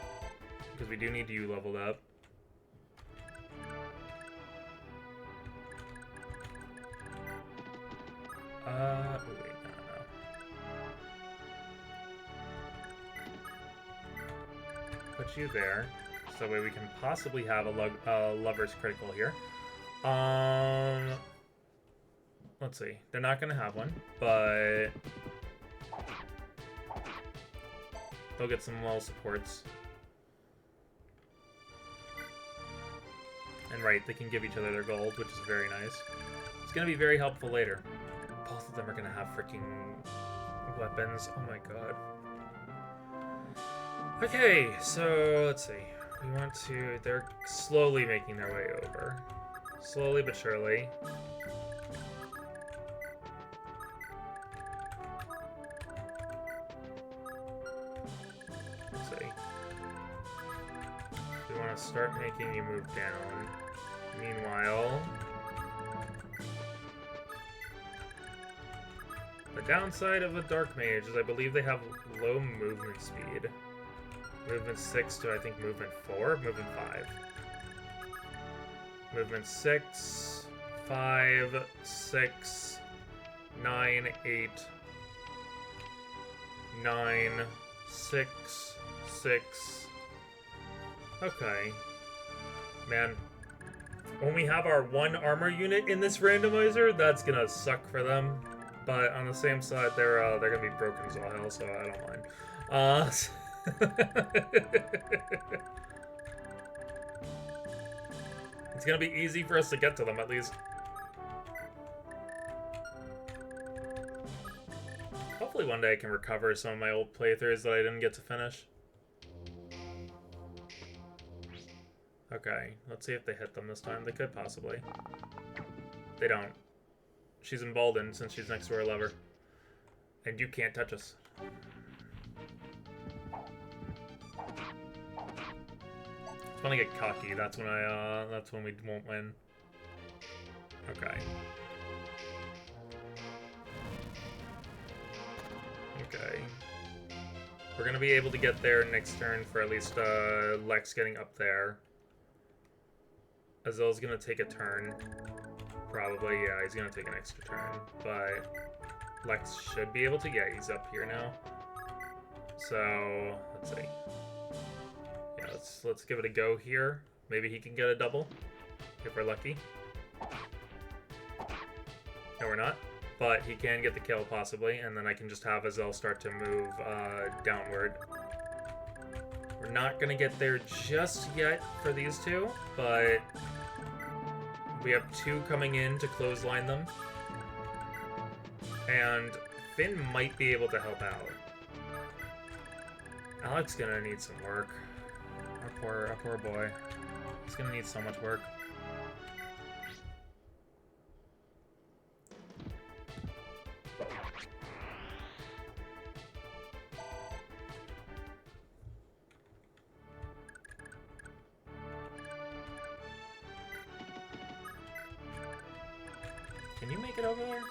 because we do need you leveled up. Oh wait, no. Put you there, so that way we can possibly have a lover's critical here. Let's see. They're not gonna have one, but they'll get some wall supports. And right, they can give each other their gold, which is very nice. It's gonna be very helpful later. Both of them are gonna have freaking weapons. Oh my god. Okay, so let's see. We want to... They're slowly making their way over. Slowly but surely. Let's see. We want to start making you move down. Meanwhile... The downside of a Dark Mage is I believe they have low movement speed. Movement 6 to, I think, movement 4? Movement 5. Movement 6, 5, 6, 9, 8, 9, 6, 6. Okay. Man. When we have our 1 armor unit in this randomizer, that's gonna suck for them. But on the same side, they're gonna be broken as all hell, so I don't mind. It's gonna be easy for us to get to them, at least. Hopefully one day I can recover some of my old playthroughs that I didn't get to finish. Okay, let's see if they hit them this time. They could possibly. They don't. She's emboldened since she's next to our lever. And you can't touch us. It's when I get cocky, that's when we won't win. Okay. Okay. We're gonna be able to get there next turn for at least Lex getting up there. Azul's gonna take a turn. Probably, yeah, he's gonna take an extra turn, but Lex should be able to. Yeah, he's up here now. So let's see. Yeah, let's give it a go here. Maybe he can get a double if we're lucky. No, we're not. but he can get the kill possibly, and then I can just have Azel start to move downward. We're not gonna get there just yet for these two, but we have two coming in to clothesline them, and Finn might be able to help out. Alec's gonna need some work. Our poor boy. He's gonna need so much work. Can you make it over there?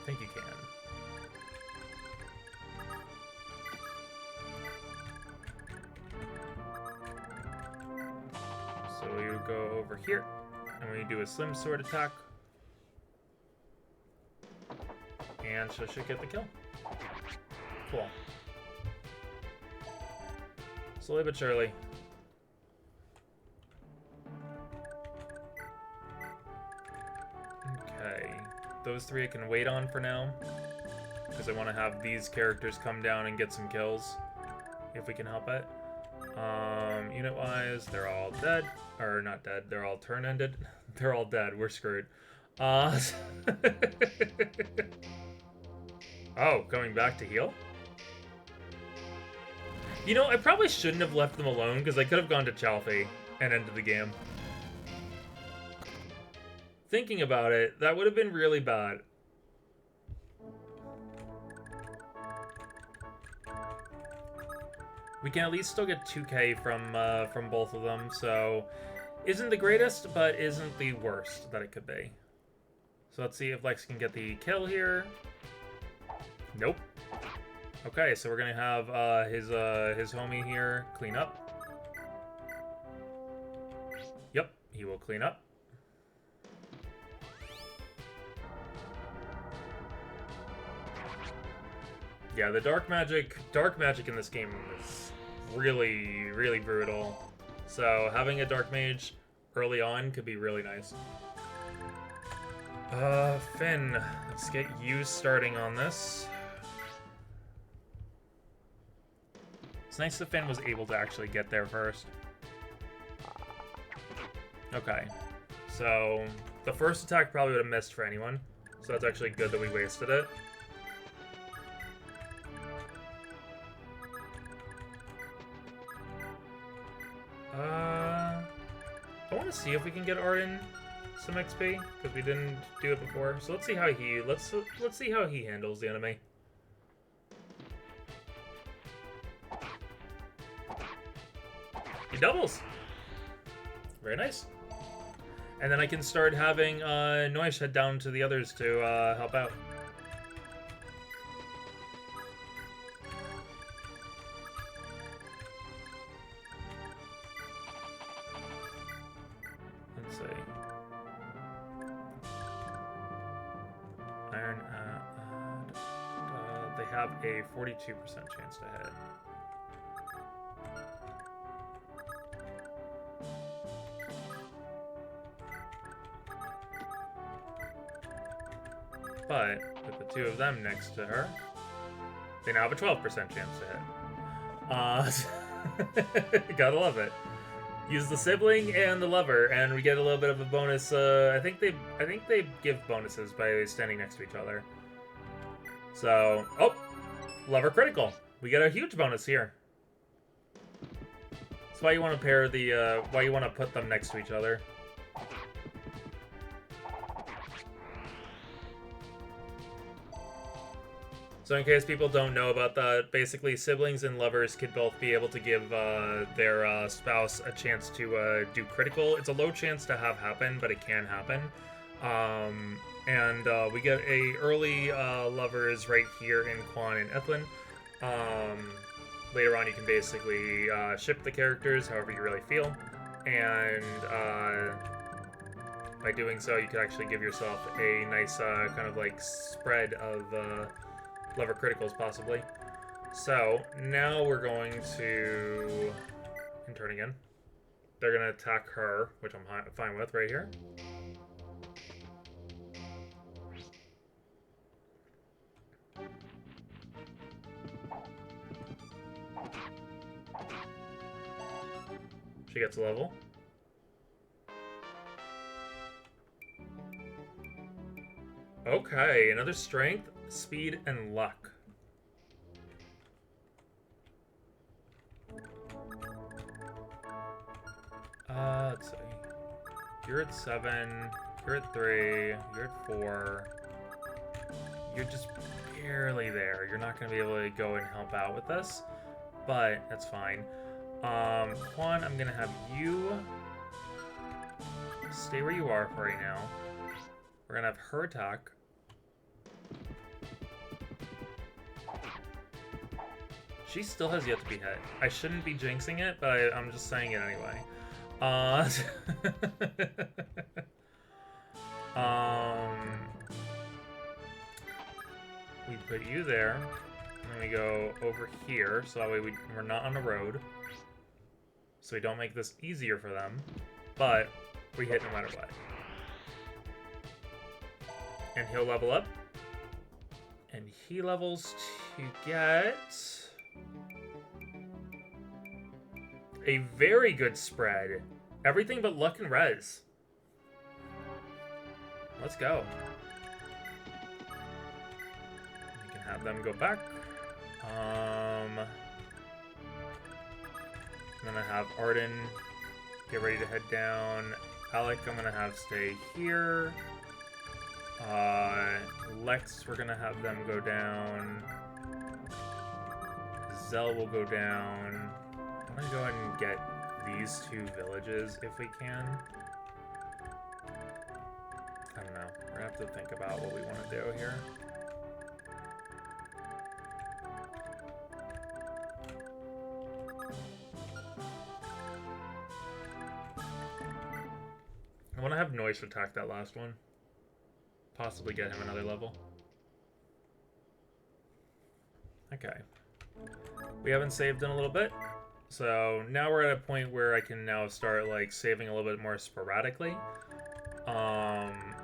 I think you can. So you go over here, and we do a slim sword attack. And she should get the kill. Cool. Slowly but surely. Okay. Those three I can wait on for now, because I want to have these characters come down and get some kills, if we can help it. Unit-wise, they're all dead. Or, not dead, they're all turn-ended. They're all dead, we're screwed. Oh, going back to heal? You know, I probably shouldn't have left them alone, because I could have gone to Chalfie and ended the game. Thinking about it, that would have been really bad. We can at least still get 2k from both of them, so isn't the greatest, but isn't the worst that it could be. So let's see if Lex can get the kill here. Nope. Okay, so we're gonna have his homie here clean up. Yep, he will clean up. Yeah, the dark magic in this game is really, really brutal. So having a dark mage early on could be really nice. Finn, let's get you starting on this. It's nice that Finn was able to actually get there first. Okay, so the first attack probably would have missed for anyone, so that's actually good that we wasted it. I want to see if we can get Arden some XP, because we didn't do it before. So let's see how let's see how he handles the enemy. He doubles. Very nice. And then I can start having Noish head down to the others to help out. Let's see. Iron, they have a 42% chance to hit. But with the two of them next to her, they now have a 12% chance to hit. Gotta love it. Use the sibling and the lover, and we get a little bit of a bonus. I think they give bonuses by standing next to each other. So, oh, lover critical. We get a huge bonus here. That's why you want to pair the. Why you want to put them next to each other. So in case people don't know about that, basically siblings and lovers could both be able to give their spouse a chance to do critical. It's a low chance to have happen, but it can happen. And we get a early lovers right here in Quan and Ethlyn. Later on you can basically ship the characters however you really feel. And by doing so you can actually give yourself a nice kind of like spread of lover criticals, possibly. So, now we're going to turn again. They're going to attack her, which I'm fine with right here. She gets a level. Okay, another strength, speed, and luck. Let's see. You're at 7, you're at 3, you're at 4. You're just barely there. You're not going to be able to go and help out with this, but that's fine. Juan, I'm going to have you stay where you are for right now. We're going to have her attack. She still has yet to be hit. I shouldn't be jinxing it, but I'm just saying it anyway. We put you there, and then we go over here, so that way we're not on the road. So we don't make this easier for them, but we hit no matter what. And he'll level up. And he levels to get a very good spread. Everything but luck and res. Let's go. We can have them go back. I'm gonna have Arden get ready to head down. Alec, I'm gonna have stay here. Lex, we're gonna have them go down. Zell will go down. I'm gonna go ahead and get these two villages if we can. I don't know. We're gonna have to think about what we want to do here. I want to have Noise attack that last one. Possibly get him another level. Okay. We haven't saved in a little bit. So now we're at a point where I can now start like saving a little bit more sporadically.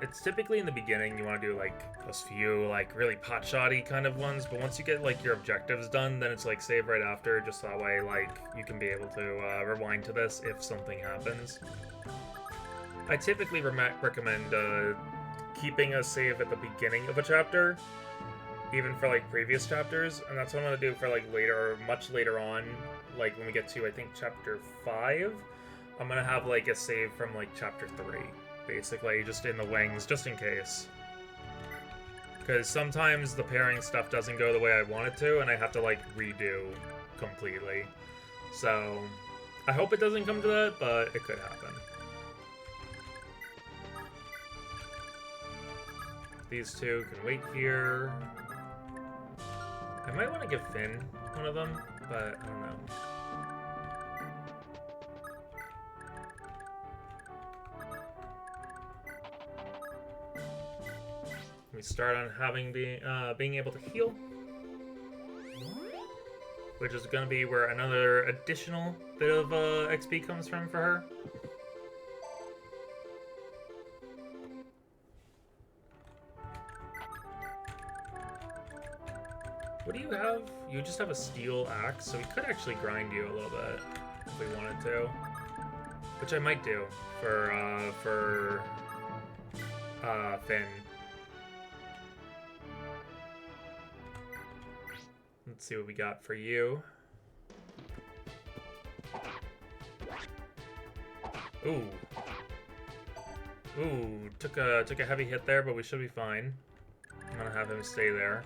It's typically in the beginning you want to do like those few like really pot-shotty kind of ones, but once you get like your objectives done, then it's like save right after, just that way like you can be able to rewind to this if something happens. I typically recommend keeping a save at the beginning of a chapter, even for like previous chapters, and that's what I'm gonna do for like later, much later on, like when we get to I think chapter 5. I'm gonna have like a save from like chapter 3, basically, just in the wings, just in case. Because sometimes the pairing stuff doesn't go the way I want it to, and I have to like redo completely. So I hope it doesn't come to that, but it could happen. These two can wait here. I might want to give Finn one of them, but I don't know. We start on having being able to heal, which is going to be where another additional bit of XP comes from for her. What do you have? You just have a steel axe, so we could actually grind you a little bit if we wanted to, which I might do for Finn. Let's see what we got for you. Ooh. Ooh, took a heavy hit there, but we should be fine. I'm gonna have him stay there.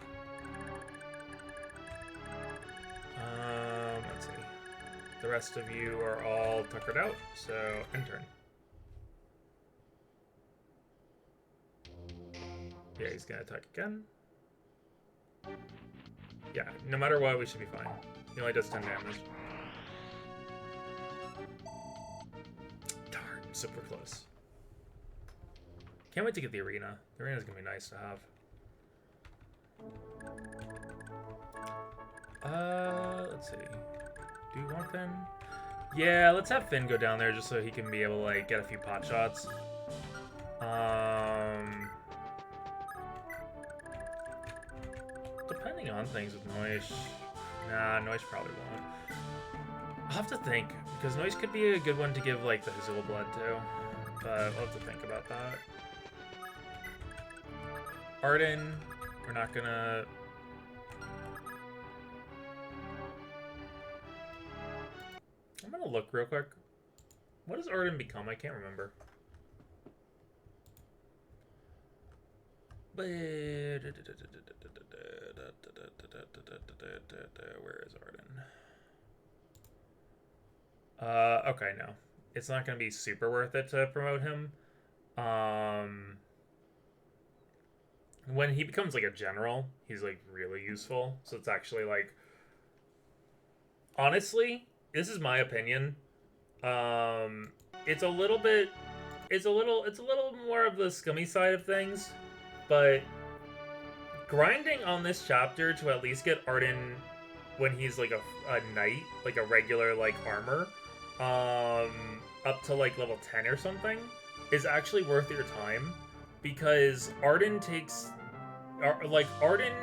Let's see. The rest of you are all tuckered out, so end turn. Yeah, he's gonna attack again. Yeah, no matter what, we should be fine. He only does 10 damage. Darn, super close. Can't wait to get the arena. The arena's gonna be nice to have. Let's see. Do you want Finn? Yeah, let's have Finn go down there just so he can be able to, like, get a few pot shots. Depending on things with Noish, Nah, Noise probably won't. I'll have to think, because Noise could be a good one to give, like, the Hazul blood to. But we'll have to think about that. Arden, we're not gonna... I'm gonna look real quick. What does Arden become? I can't remember. Where is Arden? Okay, no. It's not going to be super worth it to promote him. When he becomes, like, a general, he's, like, really useful. So it's actually, like... Honestly, this is my opinion. It's a little bit... It's a little more of the scummy side of things. But grinding on this chapter to at least get Arden when he's like a knight, like a regular like armor, up to like level 10 or something, is actually worth your time, because Arden takes Arden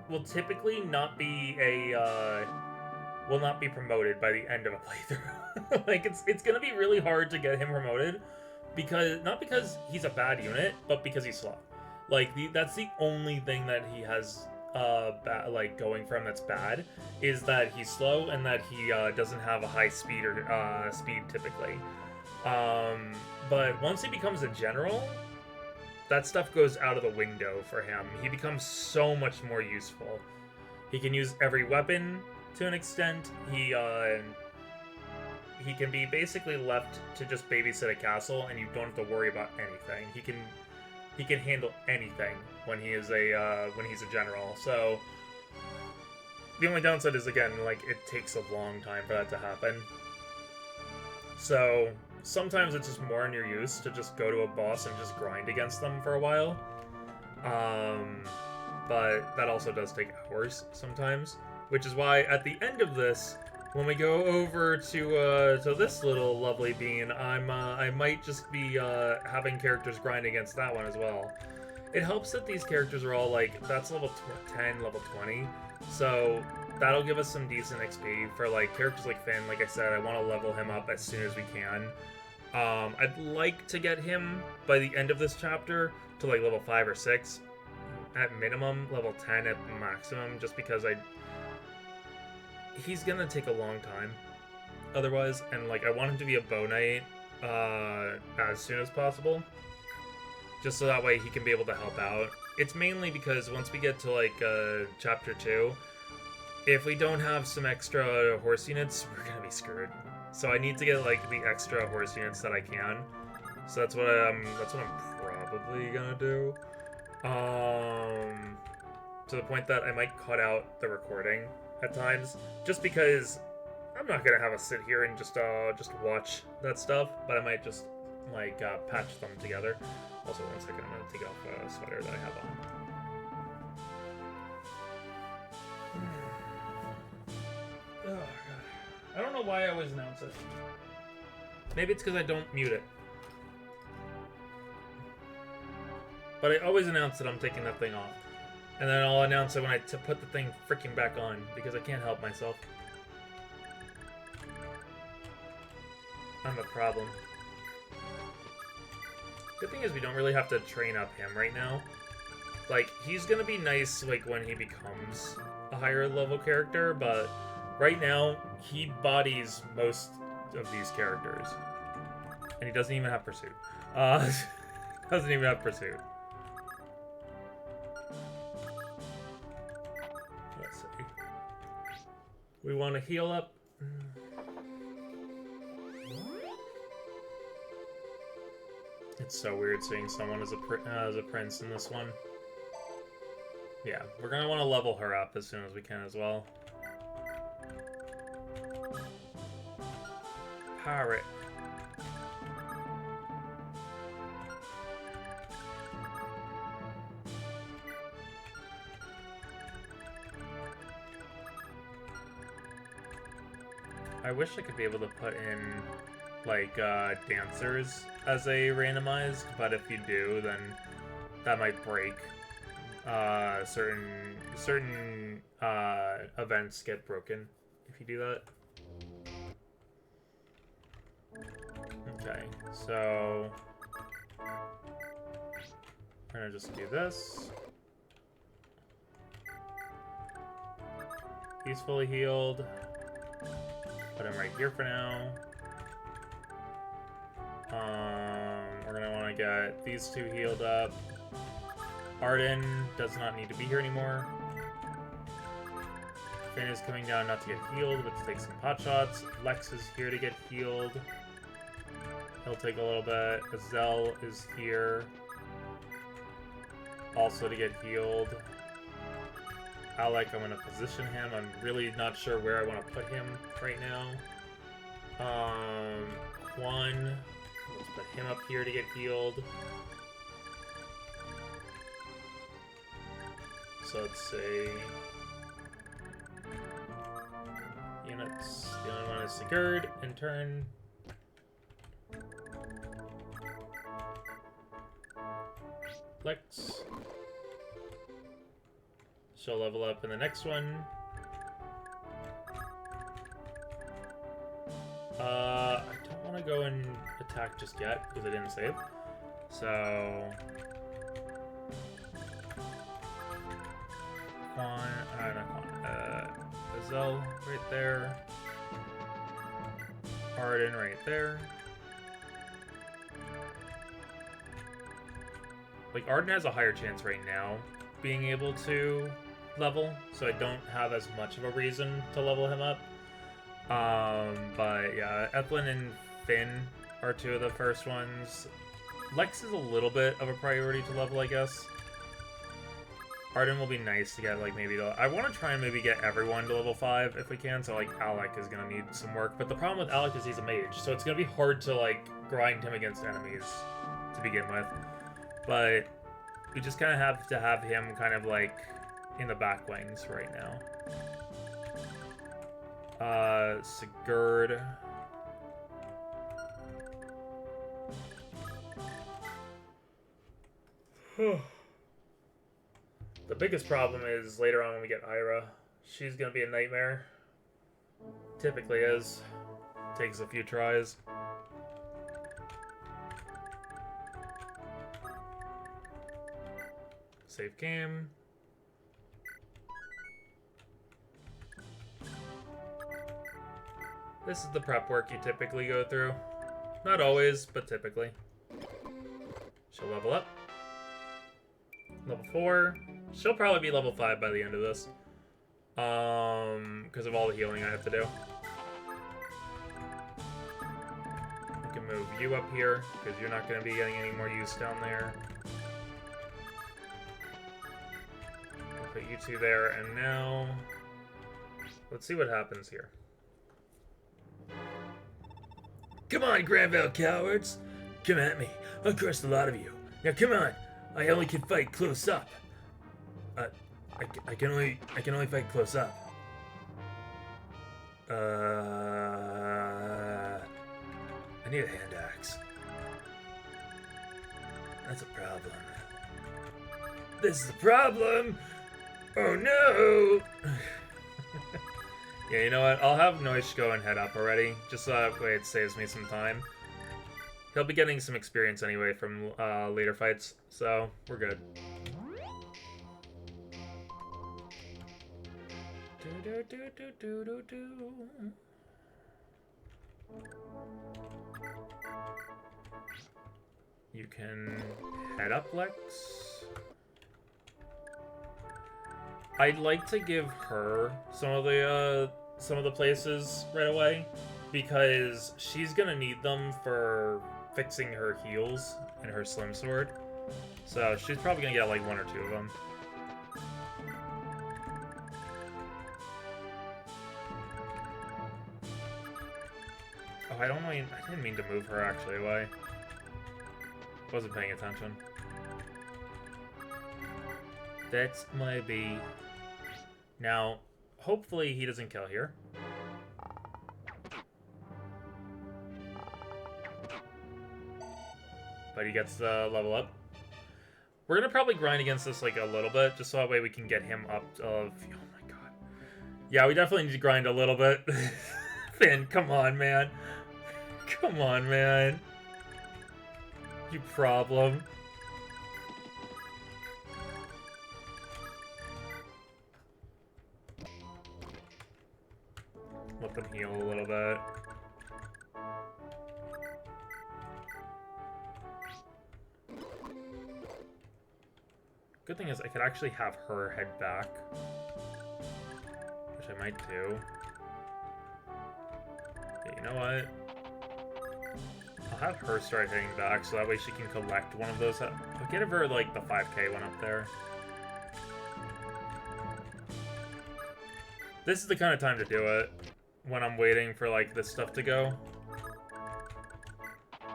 will typically not be will not be promoted by the end of a playthrough. Like it's gonna be really hard to get him promoted, because not because he's a bad unit, but because he's slow. Like, that's the only thing that he has, like, going from that's bad, is that he's slow and that he, doesn't have a high speed or, speed typically. But once he becomes a general, that stuff goes out of the window for him. He becomes so much more useful. He can use every weapon to an extent. He can be basically left to just babysit a castle, and you don't have to worry about anything. He can handle anything when he's a general. So the only downside is, again, like, it takes a long time for that to happen. So sometimes it's just more in your use to just go to a boss and just grind against them for a while. But that also does take hours sometimes, which is why at the end of this, when we go over to this little lovely bean, I might just be having characters grind against that one as well. It helps that these characters are all like, that's level 10, level 20, so that'll give us some decent XP for like characters like Finn. Like I said, I want to level him up as soon as we can. I'd like to get him by the end of this chapter to like level 5 or 6 at minimum, level 10 at maximum, just because he's gonna take a long time otherwise, and like I want him to be a bow knight as soon as possible, just so that way he can be able to help out. It's mainly because once we get to like chapter 2, if we don't have some extra horse units, we're gonna be screwed. So I need to get like the extra horse units that I can. So that's what I'm probably gonna do. To the point that I might cut out the recording at times, just because I'm not gonna have us sit here and just watch that stuff, but I might just like patch them together. Also, one second, I'm gonna take off a sweater that I have on. Oh god, I don't know why I always announce it. Maybe it's because I don't mute it, but I always announce that I'm taking that thing off. And then I'll announce it when I put the thing freaking back on, because I can't help myself. I'm a problem. Good thing is we don't really have to train up him right now. Like, he's gonna be nice, like, when he becomes a higher level character, but right now, he bodies most of these characters. And he doesn't even have Pursuit. Doesn't even have Pursuit. We want to heal up. It's so weird seeing someone as a prince in this one. Yeah, we're gonna want to level her up as soon as we can as well. Pirate. I wish I could be able to put in, like, dancers as a randomized, but if you do, then that might break certain events get broken if you do that. Okay, so we're gonna just do this. He's fully healed. Put him right here for now. We're gonna want to get these two healed up. Arden does not need to be here anymore. Finn is coming down not to get healed, but to take some pot shots. Lex is here to get healed. He'll take a little bit. Azel is here also to get healed. Alec, I'm going to position him. I'm really not sure where I want to put him right now. Juan, let's put him up here to get healed. So let's say units. The only one is Sigurd in turn. Lex. She'll level up in the next one. I don't want to go and attack just yet because I didn't save. So Azel right there. Arden right there. Like, Arden has a higher chance right now being able to level, so I don't have as much of a reason to level him up. But yeah, Ethlyn and Finn are two of the first ones. Lex is a little bit of a priority to level, I guess. Arden will be nice to get, like, maybe I want to try and maybe get everyone to level 5 if we can, so, like, Alec is going to need some work. But the problem with Alec is he's a mage, so it's going to be hard to, like, grind him against enemies to begin with. But we just kind of have to have him kind of, like, in the back wings right now. Sigurd. The biggest problem is later on when we get Ira. She's gonna be a nightmare. Typically is. Takes a few tries. Save game. This is the prep work you typically go through. Not always, but typically. She'll level up. Level 4. She'll probably be level 5 by the end of this. Because of all the healing I have to do. We can move you up here, because you're not going to be getting any more use down there. Put you two there, and now let's see what happens here. Come on, Granville cowards! Come at me. I'll crush a lot of you. Now come on! I only can fight close up. I can only fight close up. I need a hand axe. That's a problem. This is a problem! Oh no! Yeah, you know what? I'll have Noish go and head up already, just so that way it saves me some time. He'll be getting some experience anyway from later fights, so we're good. You can head up, Lex. I'd like to give her some of the places right away, because she's gonna need them for fixing her heals and her slim sword. So she's probably gonna get like 1 or 2 of them. Oh, I didn't mean to move her actually away. Wasn't paying attention. That's my B. Now, hopefully he doesn't kill here. But he gets the level up. We're gonna probably grind against this like a little bit, just so that way we can get him up of... Oh my god. Yeah, we definitely need to grind a little bit. Finn, come on, man. Come on, man. You problem. Let them heal a little bit. Good thing is I could actually have her head back, which I might do. Okay, you know what? I'll have her start heading back so that way she can collect one of those. I'll get her like the 5k one up there. This is the kind of time to do it when I'm waiting for like this stuff to go.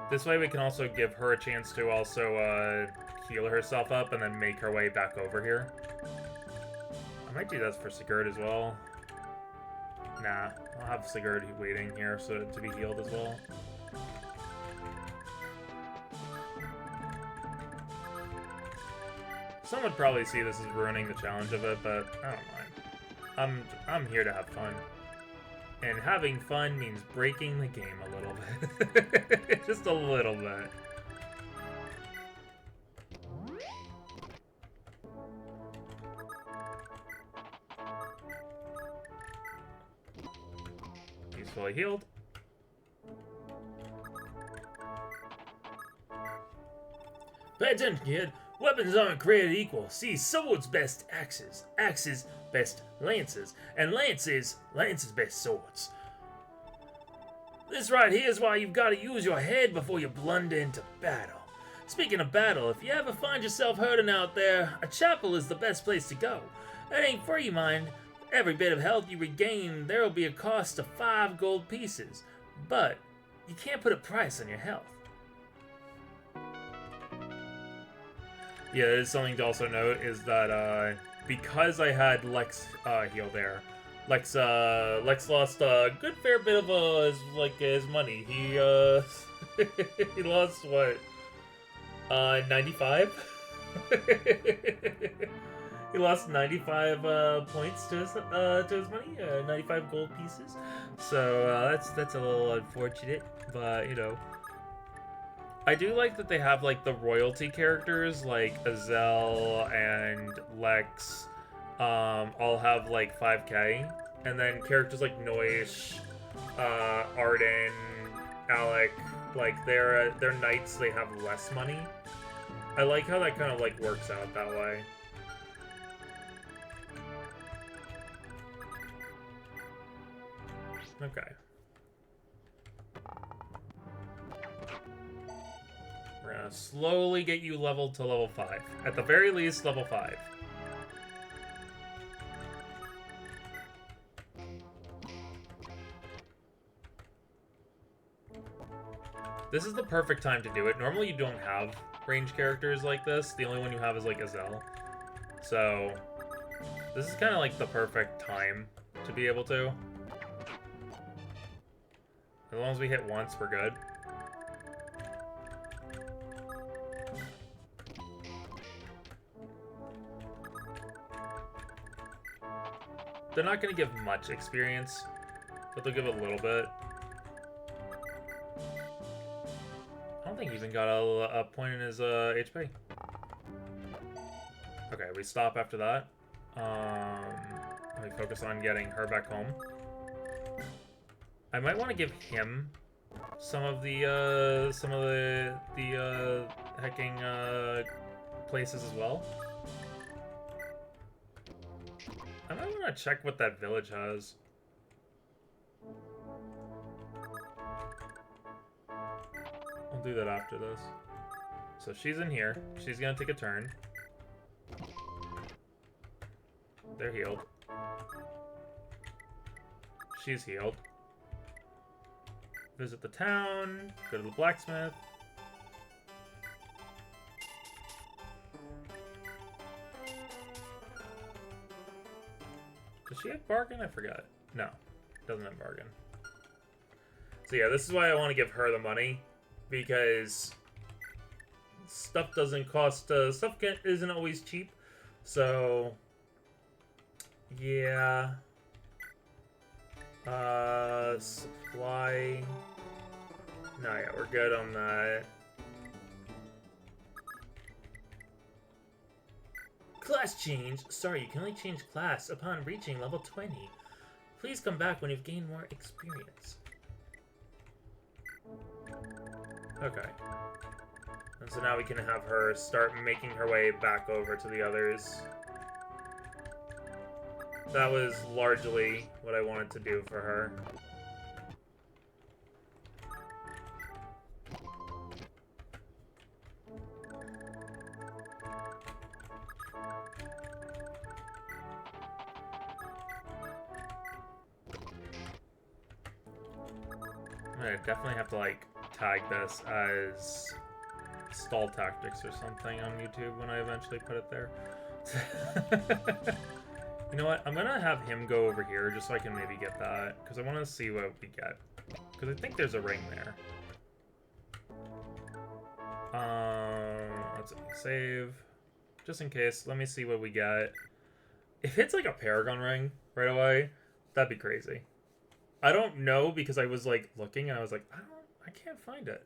This way we can also give her a chance to also heal herself up and then make her way back over here. I might do that for Sigurd as well. Nah, I'll have Sigurd waiting here so to be healed as well. Some would probably see this as ruining the challenge of it, but I don't mind. I'm here to have fun. And having fun means breaking the game a little bit. Just a little bit. He's fully healed. Pay attention, kid. Weapons aren't created equal. See, swords best axes, axes best lances, and lances best swords. This right here is why you've got to use your head before you blunder into battle. Speaking of battle, if you ever find yourself hurting out there, a chapel is the best place to go. It ain't free, mind. Every bit of health you regain, there'll be a cost of 5 gold pieces. But you can't put a price on your health. Yeah, there's something to also note is that because I had Lex heal there, Lex lost a good fair bit of his money. He he lost what 95. He lost 95 points to his money, 95 gold pieces. So that's a little unfortunate, but you know. I do like that they have, like, the royalty characters, like Azel and Lex, all have, like, 5k. And then characters like Noish, Arden, Alec, like, they're knights, they have less money. I like how that kind of, like, works out that way. Okay. We're gonna slowly get you leveled to level 5. At the very least, level 5. This is the perfect time to do it. Normally you don't have range characters like this. The only one you have is like Azel. So, this is kind of like the perfect time to be able to. As long as we hit once, we're good. They're not going to give much experience, but they'll give a little bit. I don't think he even got a point in his HP. Okay, we stop after that. We focus on getting her back home. I might want to give him some of the hacking places as well. I might want to check what that village has. I'll do that after this. So she's in here. She's gonna take a turn. They're healed. She's healed. Visit the town. Go to the blacksmith. Does she have bargain? I forgot. No, doesn't have bargain. So yeah, this is why I want to give her the money, because stuff doesn't cost, isn't always cheap. So, yeah. Supply. No, yeah, we're good on that. Class change. Sorry, you can only change class upon reaching level 20. Please come back when you've gained more experience. Okay. And so now we can have her start making her way back over to the others. That was largely what I wanted to do for her. I definitely have to, like, tag this as stall tactics or something on YouTube when I eventually put it there. You know what? I'm gonna have him go over here just so I can maybe get that, because I want to see what we get. Because I think there's a ring there. Let's save. Just in case, let me see what we get. If it's like a Paragon ring right away, that'd be crazy. I don't know because I was like looking and I was like, I can't find it.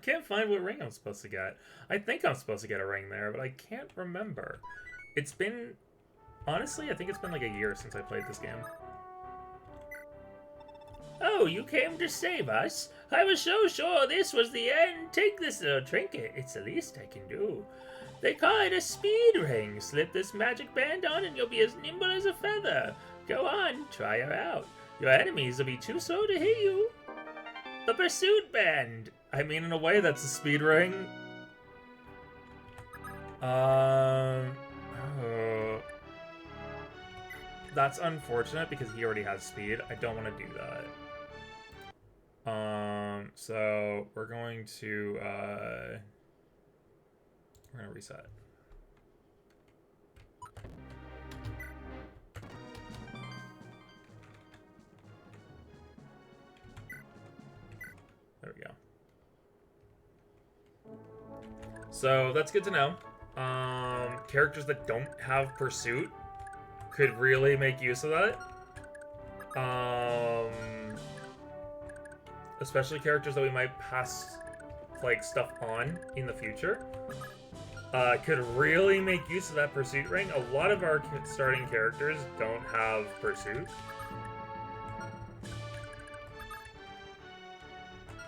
Can't find what ring I'm supposed to get. I think I'm supposed to get a ring there, but I can't remember. It's been, honestly, I think it's been like a year since I played this game. Oh, you came to save us? I was so sure this was the end. Take this little trinket. It's the least I can do. They call it a speed ring. Slip this magic band on and you'll be as nimble as a feather. Go on, try her out. Your enemies will be too slow to hit you. The pursuit band. I mean, in a way, that's a speed ring. Oh. That's unfortunate because he already has speed. I don't want to do that. So we're going to reset. There we go. So that's good to know. Characters that don't have pursuit could really make use of that. Especially characters that we might pass like stuff on in the future. Could really make use of that pursuit ring. A lot of our starting characters don't have pursuit.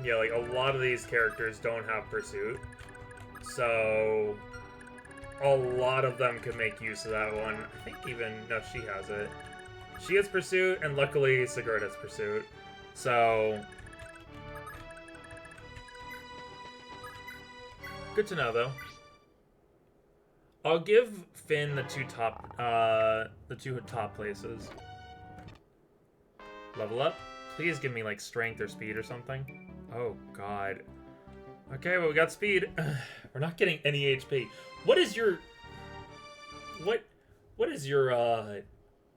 Yeah, like a lot of these characters don't have pursuit. So a lot of them could make use of that one. I think even, no, she has it. She has pursuit, and luckily Sigurd has pursuit. So good to know, though. I'll give Finn the two top places. Level up. Please give me like strength or speed or something. Oh God. Okay, well we got speed. We're not getting any HP. What is your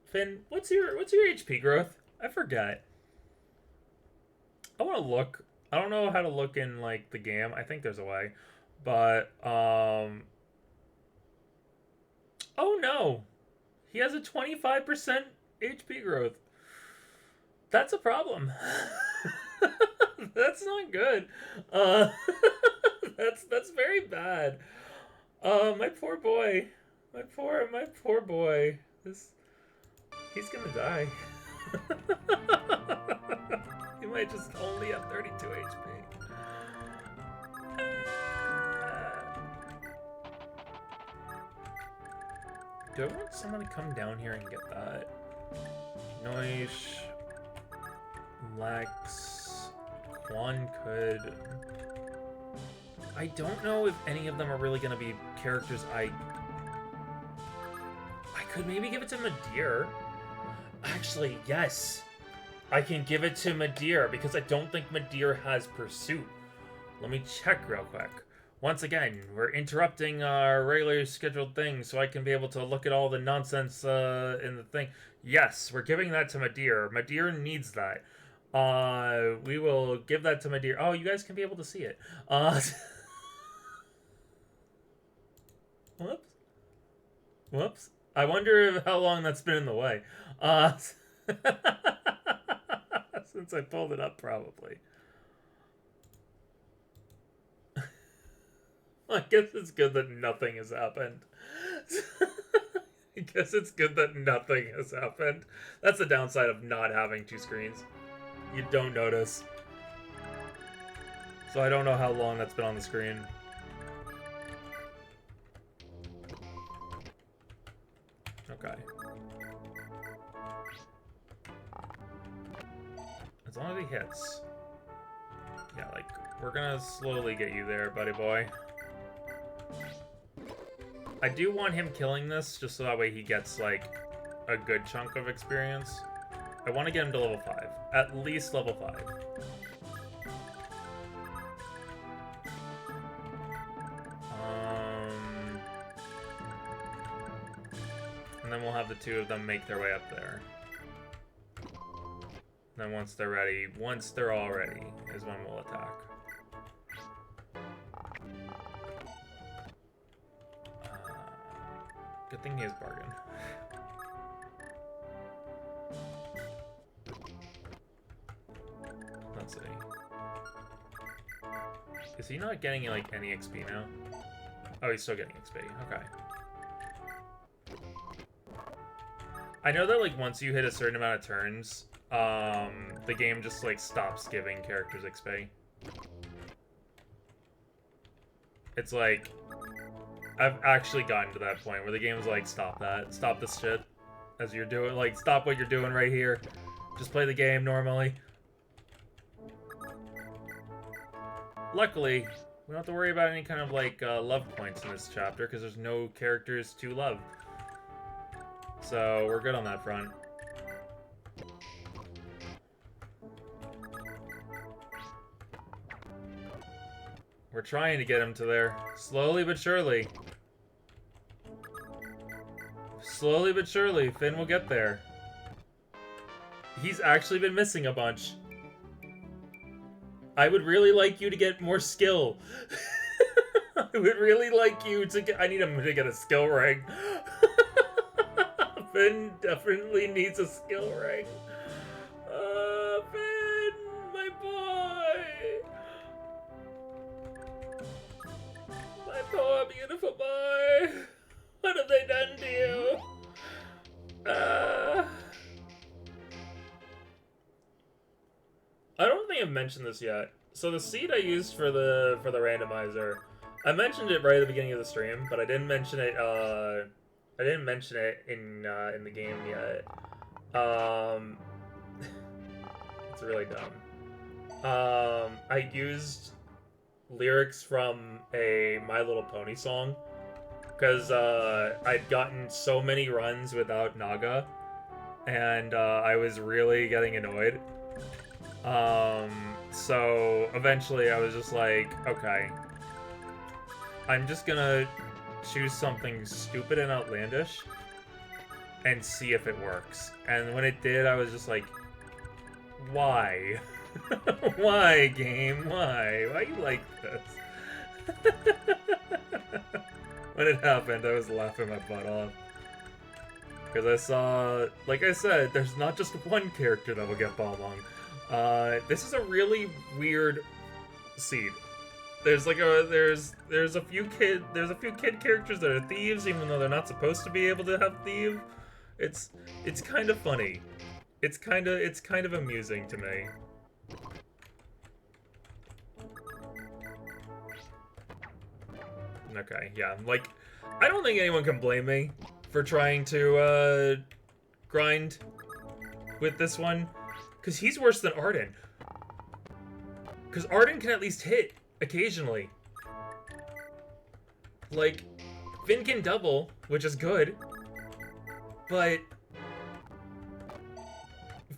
Finn? What's your HP growth? I forgot. I want to look. I don't know how to look in like the game. I think there's a way, but oh no, he has a 25% HP growth. That's a problem. That's not good. That's very bad. My poor boy. My poor boy. He's gonna die. He might just only have 32 HP. Do I want someone to come down here and get that? Noish, Lex, Quan could. I don't know if any of them are really gonna be characters I could maybe give it to Madir. Actually, yes. I can give it to Madir because I don't think Madir has pursuit. Let me check real quick. Once again, we're interrupting our regularly scheduled thing so I can be able to look at all the nonsense in the thing. Yes, we're giving that to Madir. Madir needs that. We will give that to Madir. Oh, you guys can be able to see it. Whoops. Whoops. I wonder how long that's been in the way. Since I pulled it up, probably. I guess it's good that nothing has happened. I guess it's good that nothing has happened. That's the downside of not having two screens. You don't notice. So I don't know how long that's been on the screen. Okay. As long as he hits. Yeah, like, we're gonna slowly get you there, buddy boy. I do want him killing this, just so that way he gets, like, a good chunk of experience. I want to get him to level 5. At least level 5. And then we'll have the two of them make their way up there. And then once they're ready, once they're all ready, is when we'll attack. Good thing he has bargain. Let's see. Is he not getting, like, any XP now? Oh, he's still getting XP. Okay. I know that, like, once you hit a certain amount of turns, the game just, like, stops giving characters XP. It's like, I've actually gotten to that point where the game's like, stop that. Stop this shit. As you're doing, like, stop what you're doing right here. Just play the game normally. Luckily, we don't have to worry about any kind of, like, love points in this chapter, because there's no characters to love. So, we're good on that front. We're trying to get him to there. Slowly but surely. Slowly but surely, Finn will get there. He's actually been missing a bunch. I would really like you to get more skill. I would really like you to get... I need him to get a skill ring. Finn definitely needs a skill ring. Finn, my boy. My poor, beautiful boy. What have they done to you? I don't think I've mentioned this yet. So the seed I used for the randomizer, I mentioned it right at the beginning of the stream, but I didn't mention it. I didn't mention it in the game yet. It's really dumb. I used lyrics from a My Little Pony song because I'd gotten so many runs without Naga, and I was really getting annoyed. So eventually I was just like, okay, I'm just gonna choose something stupid and outlandish and see if it works. And when it did, I was just like, why? Why, game? Why? Why you like this? When it happened, I was laughing my butt off. Because I saw, like I said, there's not just one character that will get Balmung. This is a really weird seed. There's like there's a few kid characters that are thieves, even though they're not supposed to be able to have thief. It's kind of funny. It's kind of amusing to me. Okay, yeah, like, I don't think anyone can blame me for trying to grind with this one. Because he's worse than Arden. Because Arden can at least hit occasionally. Like, Finn can double, which is good. But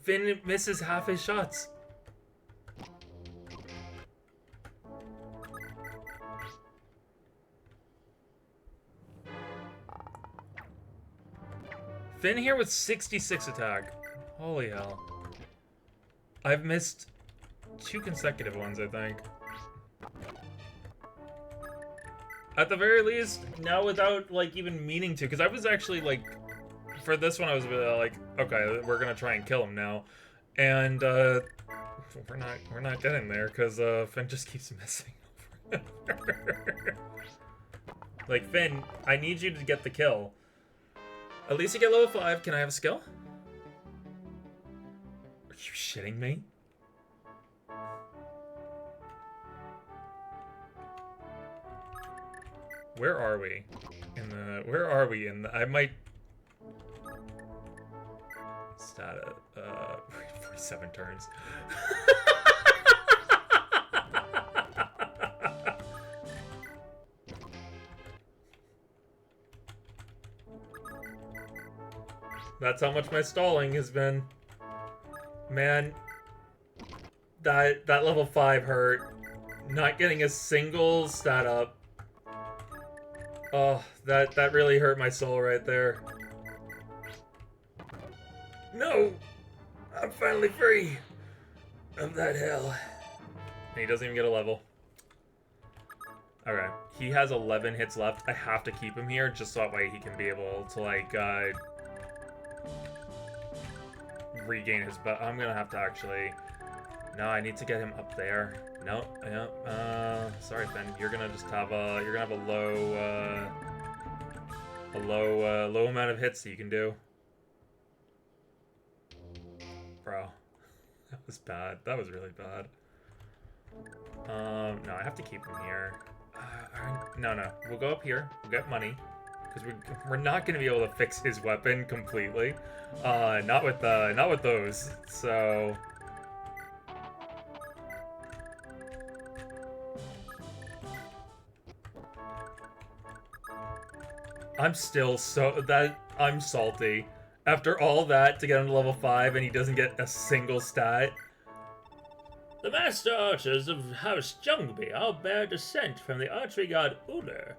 Finn misses half his shots. Finn here with 66 attack. Holy hell. I've missed 2 consecutive ones, I think. At the very least, now without, like, even meaning to, because I was actually, like, for this one, I was like, okay, we're gonna try and kill him now. And, we're not getting there, because, Finn just keeps missing over. Like, Finn, I need you to get the kill. At least you get level 5. Can I have a skill? Are you shitting me? Where are we? Where are we in the, I might... Stat, 47 turns. That's how much my stalling has been. Man, that level 5 hurt. Not getting a single stat up. Oh, that really hurt my soul right there. No! I'm finally free of that hell. And he doesn't even get a level. Okay, he has 11 hits left. I have to keep him here just so that way he can be able to, like, regain his butt. I'm gonna have to actually... No, I need to get him up there. No, yeah, sorry, Finn. You're gonna just have a... You're gonna have a low amount of hits that you can do. Bro. That was bad. That was really bad. No, I have to keep him here. No. We'll go up here. We'll get money. Because we're not going to be able to fix his weapon completely. Not with those. So... I'm still I'm salty. After all that to get him to level 5 and he doesn't get a single stat. The master archers of House Jungby all bear descent from the archery god Uller.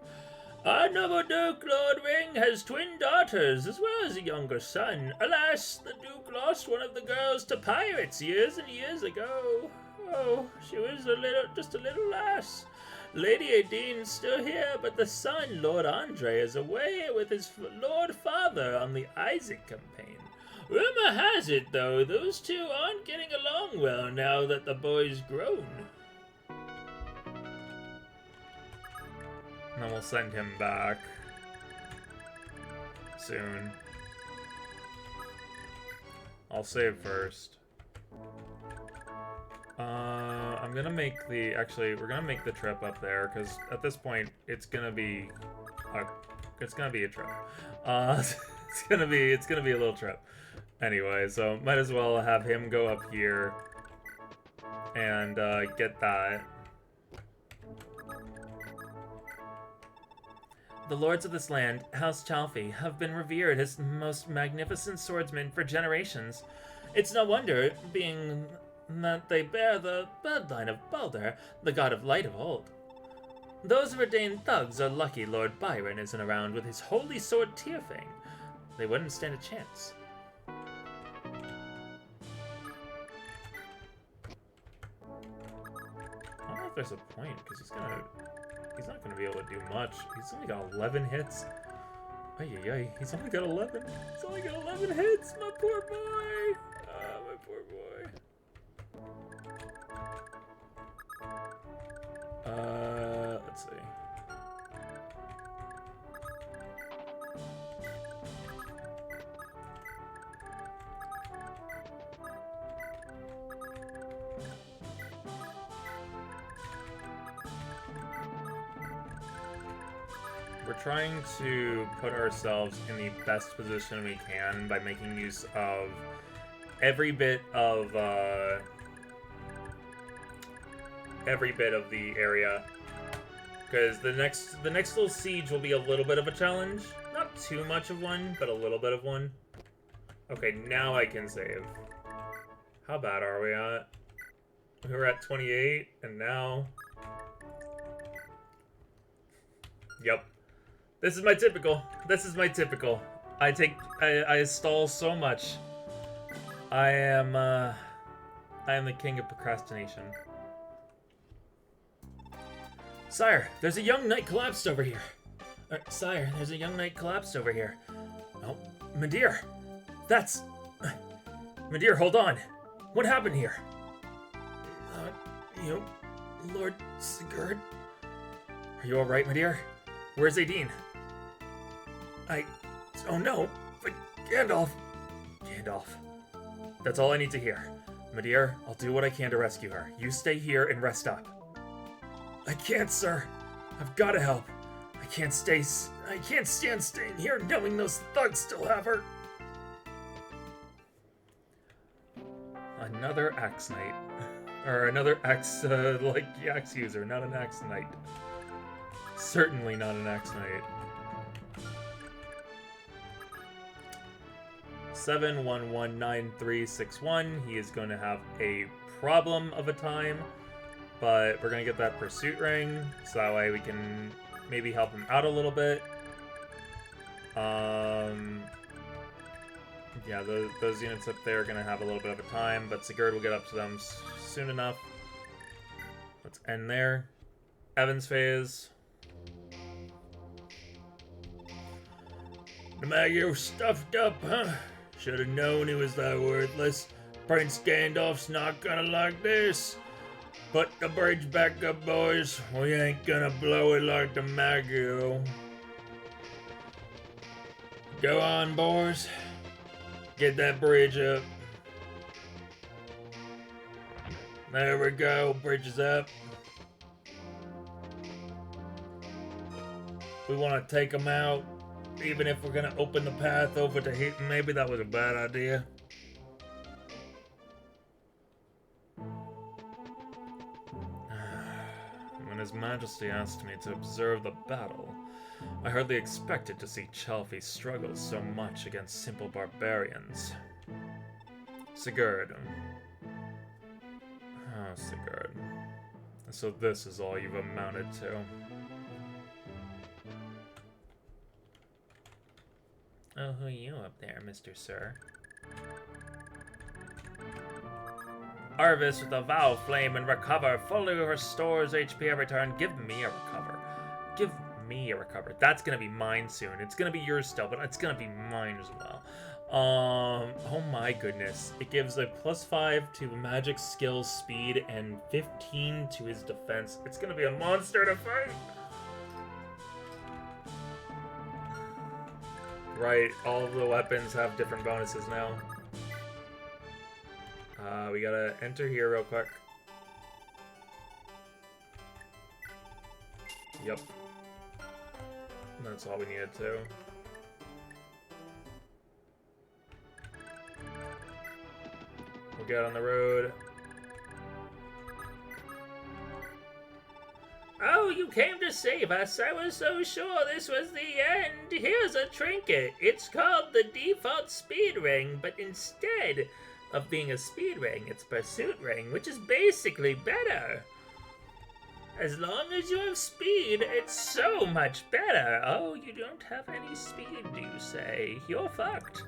Our noble Duke Lord Ring has twin daughters as well as a younger son. Alas, the Duke lost one of the girls to pirates years and years ago. Oh, she was just a little lass. Lady Adine's still here, but the son, Lord Andre, is away with his Lord Father on the Isaac campaign. Rumor has it, though, those two aren't getting along well now that the boy's grown. And then we'll send him back soon. I'll save first. I'm gonna make we're gonna make the trip up there, because at this point, it's gonna be a trip. It's gonna be a little trip. Anyway, so might as well have him go up here and get that. The lords of this land, House Chalfie, have been revered as most magnificent swordsmen for generations. It's no wonder, being that they bear the bloodline of Baldur, the god of light of old. Those Verdane thugs are lucky Lord Byron isn't around with his holy sword Tearfang. They wouldn't stand a chance. I don't know if there's a point, because he's not gonna be able to do much. He's only got 11 hits. Ay, he's only got 11. He's only got 11 hits, my poor boy. My poor boy. Let's see. We're trying to put ourselves in the best position we can by making use of every bit of the area, because the next little siege will be a little bit of a challenge. Not too much of one, but a little bit of one. Okay, now I can save. How bad are we at? We were at 28, and now... Yep. This is my typical. I stall so much. I am the king of procrastination. Sire, there's a young knight collapsed over here. Sire, there's a young knight collapsed over here. Oh, Midir! That's... Midir, hold on! What happened here? Lord Sigurd? Are you alright, Midir? Where's Aideen? Oh no! But Gandalf! Gandalf. That's all I need to hear. Midir, I'll do what I can to rescue her. You stay here and rest up. I can't, sir. I've got to help. I can't stand staying here knowing those thugs still have her. Another axe knight. Or another axe, axe user, not an axe knight. Certainly not an axe knight. 7119361. He is going to have a problem of a time, but we're going to get that pursuit ring, so that way we can maybe help him out a little bit. Yeah, those units up there are going to have a little bit of a time, but Sigurd will get up to them soon enough. Let's end there. Evan's phase. The Maggio stuffed up, huh? Should have known he was that worthless. Prince Gandalf's not gonna like this. Put the bridge back up, boys. We ain't gonna blow it like the Maggio. Go on, boys. Get that bridge up. There we go. Bridge is up. We want to take them out. Even if we're gonna open the path over to him, maybe that was a bad idea. When His Majesty asked me to observe the battle, I hardly expected to see Chalfie struggle so much against simple barbarians. Sigurd. Oh, Sigurd. So this is all you've amounted to. Oh, who are you up there, Mr. Sir? Harvest with a vow flame and recover. Fully restores HP every turn. Give me a recover. Give me a recover. That's gonna be mine soon. It's gonna be yours still, but it's gonna be mine as well. Oh my goodness. It gives a +5 to magic skill speed and 15 to his defense. It's gonna be a monster to fight. Right, all of the weapons have different bonuses now. We gotta enter here real quick. Yep. That's all we needed to. We'll get on the road. Oh, you came to save us. I was so sure this was the end. Here's a trinket. It's called the default speed ring, but instead of being a speed ring, it's pursuit ring, which is basically better. As long as you have speed, it's so much better. Oh, you don't have any speed, do you say? You're fucked.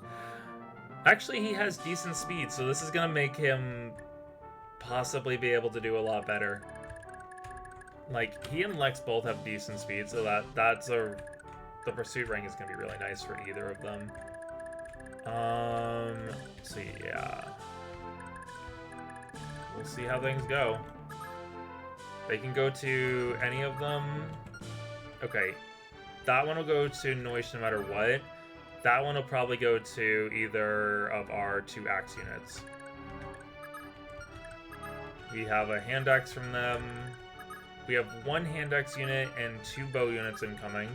Actually, he has decent speed, so this is gonna make him possibly be able to do a lot better. Like, he and Lex both have decent speed, so the pursuit ring is gonna be really nice for either of them. So yeah. We'll see how things go. They can go to any of them. Okay. That one will go to Noish no matter what. That one will probably go to either of our 2 axe units. We have a hand axe from them. We have 1 hand axe unit and 2 bow units incoming.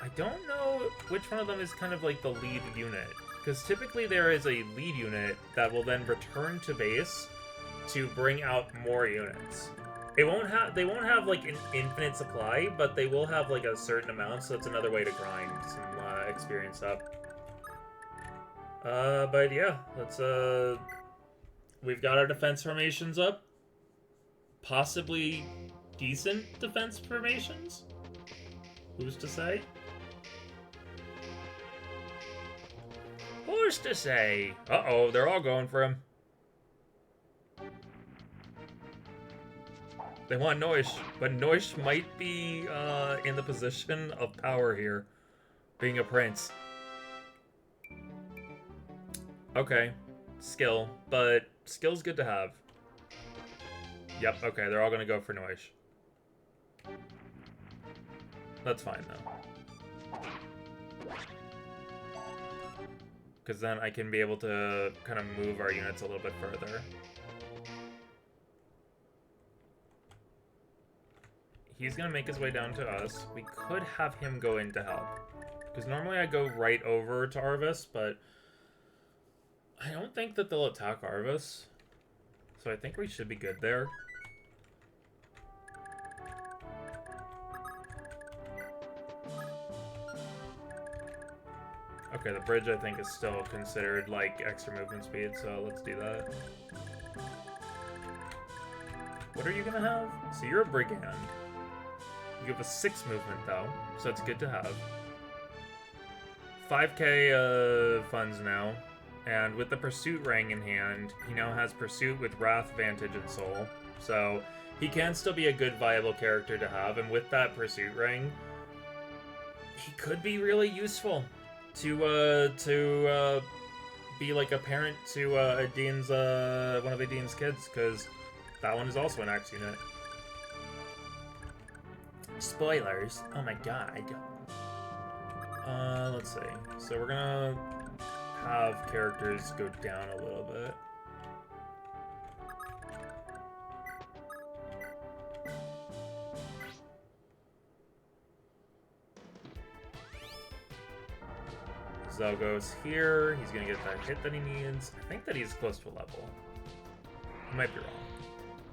I don't know which one of them is kind of like the lead unit, because typically there is a lead unit that will then return to base to bring out more units. They won't have like an infinite supply, but they will have like a certain amount, so it's another way to grind some experience up. But yeah, let's we've got our defense formations up. Possibly decent defense formations? Who's to say? Who's to say? Uh-oh, they're all going for him. They want Noish, but Noish might be in the position of power here, being a prince. Okay, skill, but skill's good to have. Yep, okay, they're all gonna go for Noish. That's fine, though. Because then I can be able to kind of move our units a little bit further. He's gonna make his way down to us. We could have him go in to help. Because normally I go right over to Arvis, but I don't think that they'll attack Arvis. So I think we should be good there. Okay, the bridge I think is still considered like extra movement speed, so let's do that. What are you gonna have? So you're a brigand. You have a 6 movement though, so it's good to have. 5k funds now, and with the pursuit ring in hand, he now has pursuit with wrath, vantage, and soul. So he can still be a good viable character to have, and with that pursuit ring, he could be really useful to be like a parent to Adin's one of Adin's kids, because that one is also an axe unit. Spoilers. Oh my god. Let's see. So we're gonna have characters go down a little bit. Zelgo's here. He's gonna get that hit that he needs. I think that he's close to a level. I might be wrong,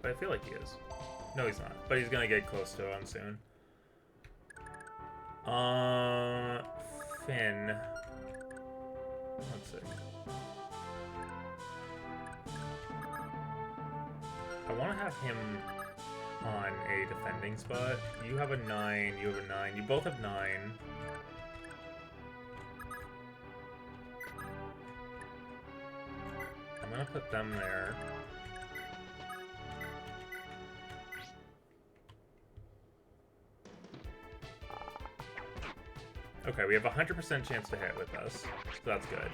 but I feel like he is. No, he's not. But he's gonna get close to one soon. Finn. Let's see. I want to have him on a defending spot. You have a 9, you have a 9. You both have 9. I'm gonna put them there. Okay, we have a 100% chance to hit with us, so that's good.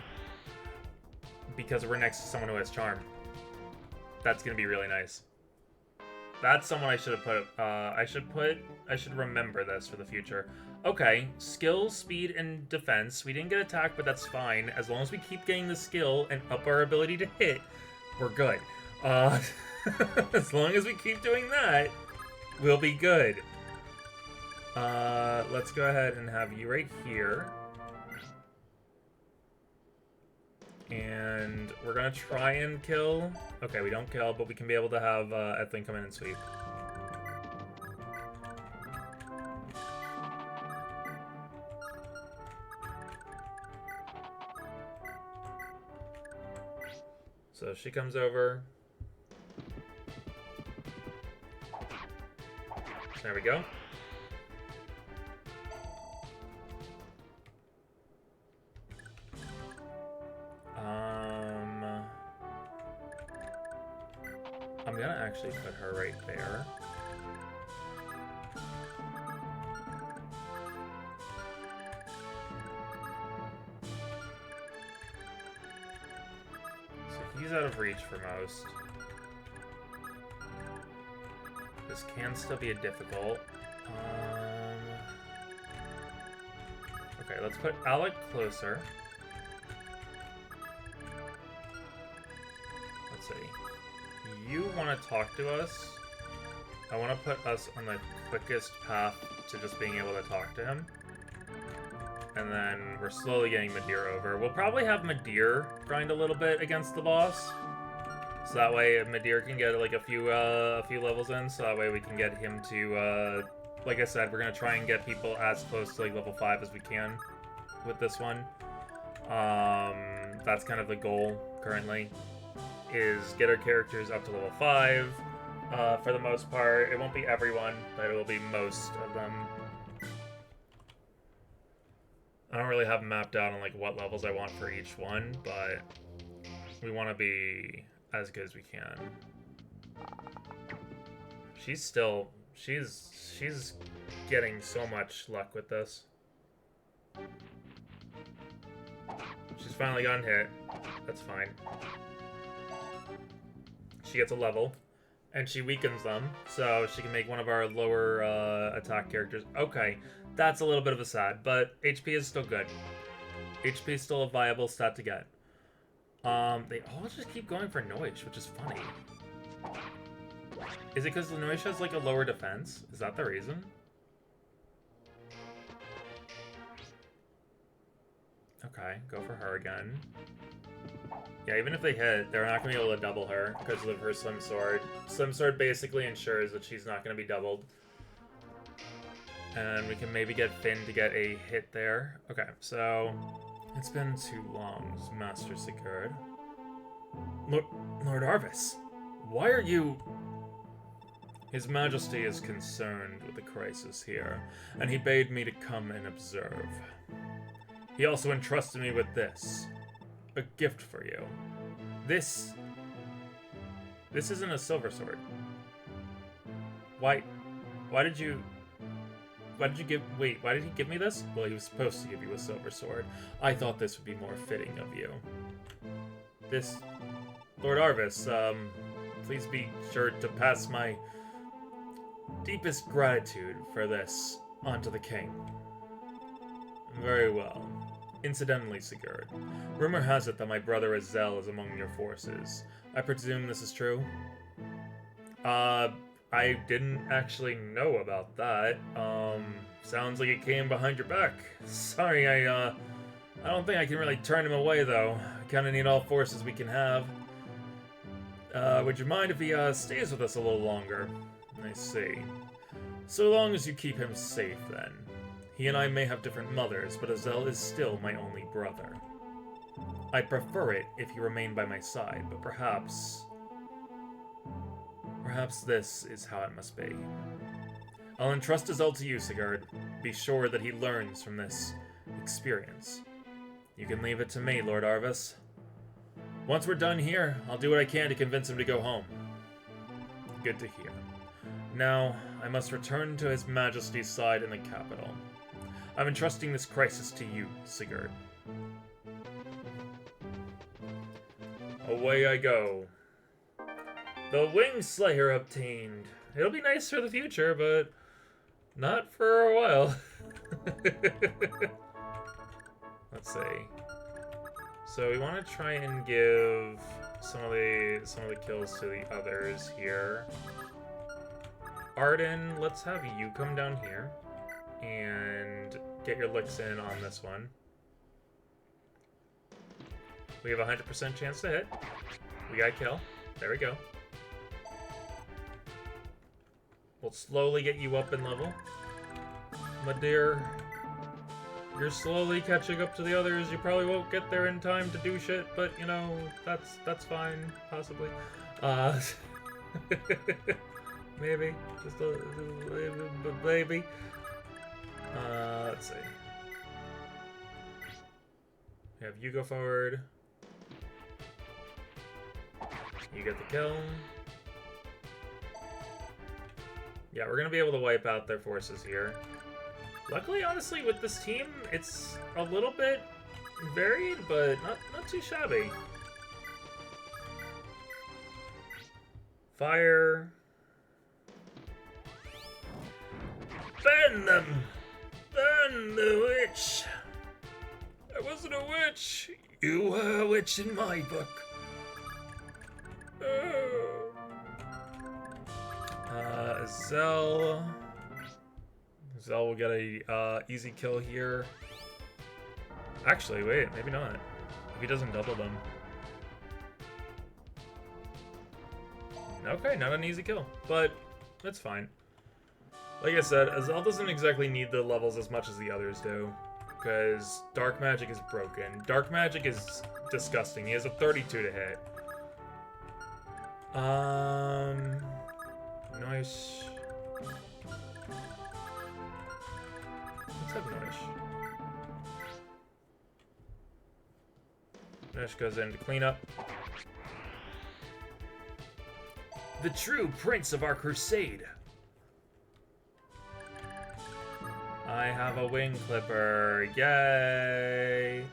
Because we're next to someone who has charm. That's gonna be really nice. That's someone I should have put, I should remember this for the future. Okay, skill, speed, and defense. We didn't get attacked, but that's fine. As long as we keep getting the skill and up our ability to hit, we're good. As long as we keep doing that, we'll be good. Let's go ahead and have you right here. And we're gonna try and kill. Okay, we don't kill, but we can be able to have Ethlyn come in and sweep. So she comes over. There we go. I'm gonna actually put her right there. So he's out of reach for most. This can still be a difficult. Okay, let's put Alec closer. Let's see. You want to talk to us. I want to put us on the quickest path to just being able to talk to him. And then we're slowly getting Madir over. We'll probably have Madir grind a little bit against the boss. So that way Madir can get like a few levels in. So that way we can get him to, like I said, we're going to try and get people as close to like level 5 as we can with this one. That's kind of the goal currently. Is get our characters up to level 5 for the most part. It won't be everyone, but it will be most of them. I don't really have mapped out on like what levels I want for each one, but we want to be as good as we can. She's getting so much luck with this. She's finally gotten hit. That's fine. She gets a level. And she weakens them, so she can make one of our lower attack characters. Okay, that's a little bit of a sad, but HP is still good. HP is still a viable stat to get. They all just keep going for Noish, which is funny. Is it because the Noish has like a lower defense? Is that the reason? Okay, go for her again. Yeah, even if they hit, they're not going to be able to double her because of her Slim Sword. Slim Sword basically ensures that she's not going to be doubled. And we can maybe get Finn to get a hit there. Okay, so... It's been too long, Master Sigurd. Lord Arvis, why are you... His Majesty is concerned with the crisis here, and he bade me to come and observe. He also entrusted me with this. A gift for you. This isn't a silver sword. Why did he give me this? Well, he was supposed to give you a silver sword. I thought this would be more fitting of you. This, Lord Arvis, please be sure to pass my deepest gratitude for this onto the king. Very well. Incidentally, Sigurd, rumor has it that my brother Azel is among your forces. I presume this is true? I didn't actually know about that. Sounds like it came behind your back. Sorry, I don't think I can really turn him away, though. I kinda need all forces we can have. Would you mind if he, stays with us a little longer? I see. So long as you keep him safe, then. He and I may have different mothers, but Azel is still my only brother. I'd prefer it if you remain by my side, but perhaps this is how it must be. I'll entrust Azel to you, Sigurd. Be sure that he learns from this experience. You can leave it to me, Lord Arvis. Once we're done here, I'll do what I can to convince him to go home. Good to hear. Now, I must return to His Majesty's side in the capital. I'm entrusting this crisis to you, Sigurd. Away I go. The Wing Slayer obtained. It'll be nice for the future, but not for a while. Let's see. So we want to try and give some of the kills to the others here. Arden, let's have you come down here and get your licks in on this one. We have a 100% chance to hit. We got a kill. There we go. We'll slowly get you up in level. My dear, you're slowly catching up to the others. You probably won't get there in time to do shit, but you know, that's fine, possibly. Maybe. Just a maybe. Let's see. Have you go forward. You get the kill. Yeah, we're gonna be able to wipe out their forces here. Luckily, honestly, with this team, it's a little bit varied, but not too shabby. Fire. Burn them! Burn the witch! I wasn't a witch! You were a witch in my book. Zell will get a easy kill here. Actually, wait, maybe not. If he doesn't double them. Okay, not an easy kill, but that's fine. Like I said, Azel doesn't exactly need the levels as much as the others do, because Dark Magic is broken. Dark Magic is disgusting. He has a 32 to hit. Nice. Let's have Nice. Nice goes in to clean up. The true prince of our crusade. I have a wing clipper. Yay!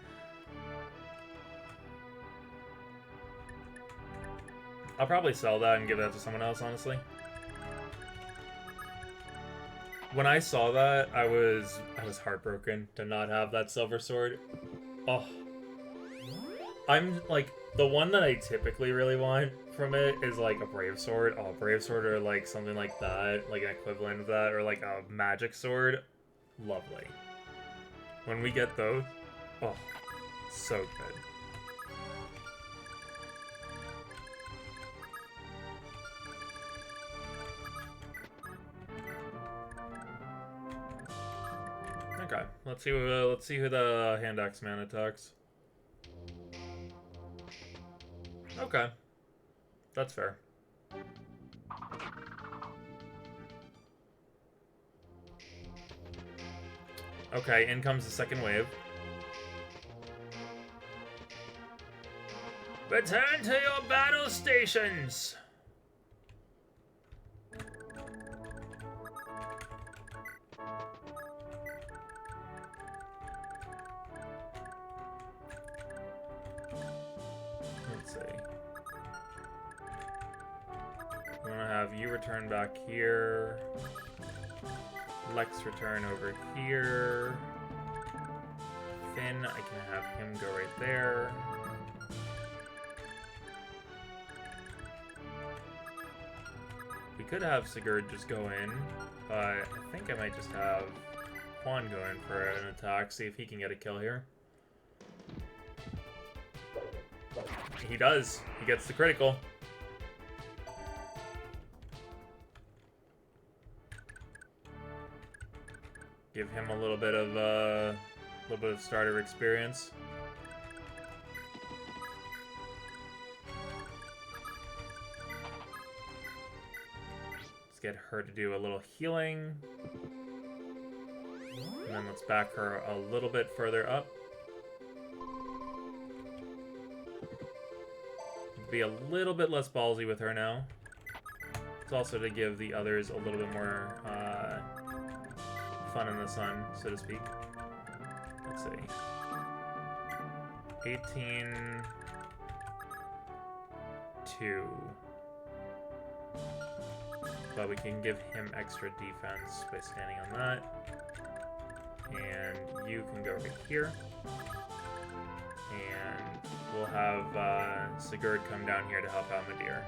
I'll probably sell that and give that to someone else, honestly. When I saw that, I was heartbroken to not have that silver sword. Oh. I'm like, the one that I typically really want from it is like a brave sword. Oh, brave sword or like something like that, like an equivalent of that, or like a magic sword. Lovely. When we get those, oh, so good. Okay, let's see who the hand axe man attacks. Okay, that's fair. Okay, in comes the second wave. Return to your battle stations! Let's see. I'm gonna have you return back here. Lex return over here. Finn, I can have him go right there. We could have Sigurd just go in, but I think I might just have Juan go in for an attack, see if he can get a kill here. He does. He gets the critical. Give him a little bit of starter experience. Let's get her to do a little healing. And then let's back her a little bit further up. Be a little bit less ballsy with her now. It's also to give the others a little bit more fun in the sun, so to speak. Let's see. 18... 2. But we can give him extra defense by standing on that. And you can go right here. And we'll have Sigurd come down here to help out Madir.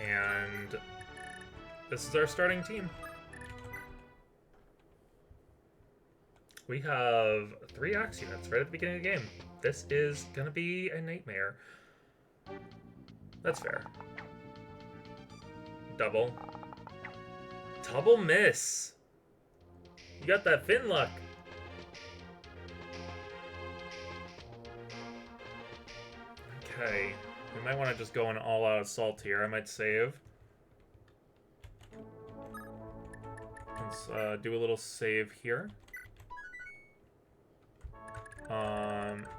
And this is our starting team. We have 3 axe units right at the beginning of the game. This is gonna be a nightmare. That's fair. Double. Double miss! You got that Finn luck! Okay. We might want to just go an all-out assault here. I might save. Let's do a little save here.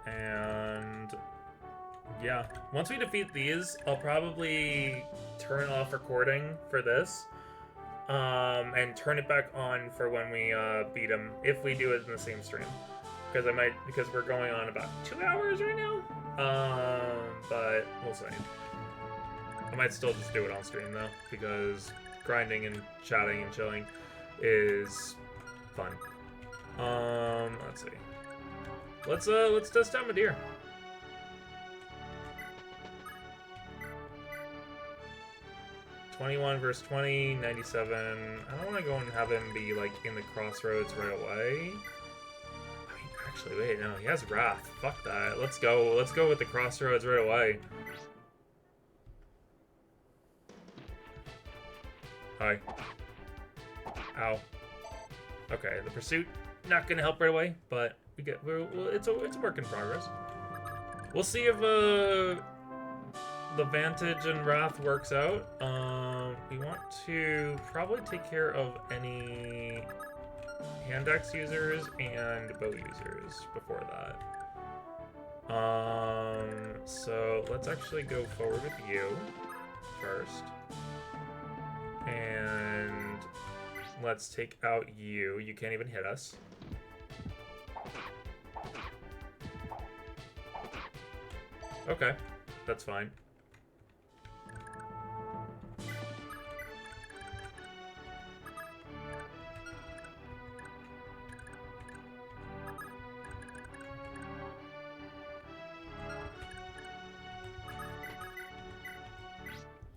And yeah, once we defeat these, I'll probably turn off recording for this, and turn it back on for when we beat them, if we do it in the same stream. Because we're going on about 2 hours right now. But we'll see. I might still just do it on stream though, because grinding and chatting and chilling is fun. Let's see. Let's test out Madir. $21 versus 20, 97. I don't want to go and have him be like in the crossroads right away. Actually, wait, no, he has Wrath. Fuck that. Let's go with the crossroads right away. Hi. Ow. Okay, the pursuit not gonna help right away, but it's a work in progress. We'll see if the Vantage and Wrath works out. We want to probably take care of any hand axe users and bow users before that. So So let's actually go forward with you first. And let's take out you. You can't even hit us. Okay, that's fine.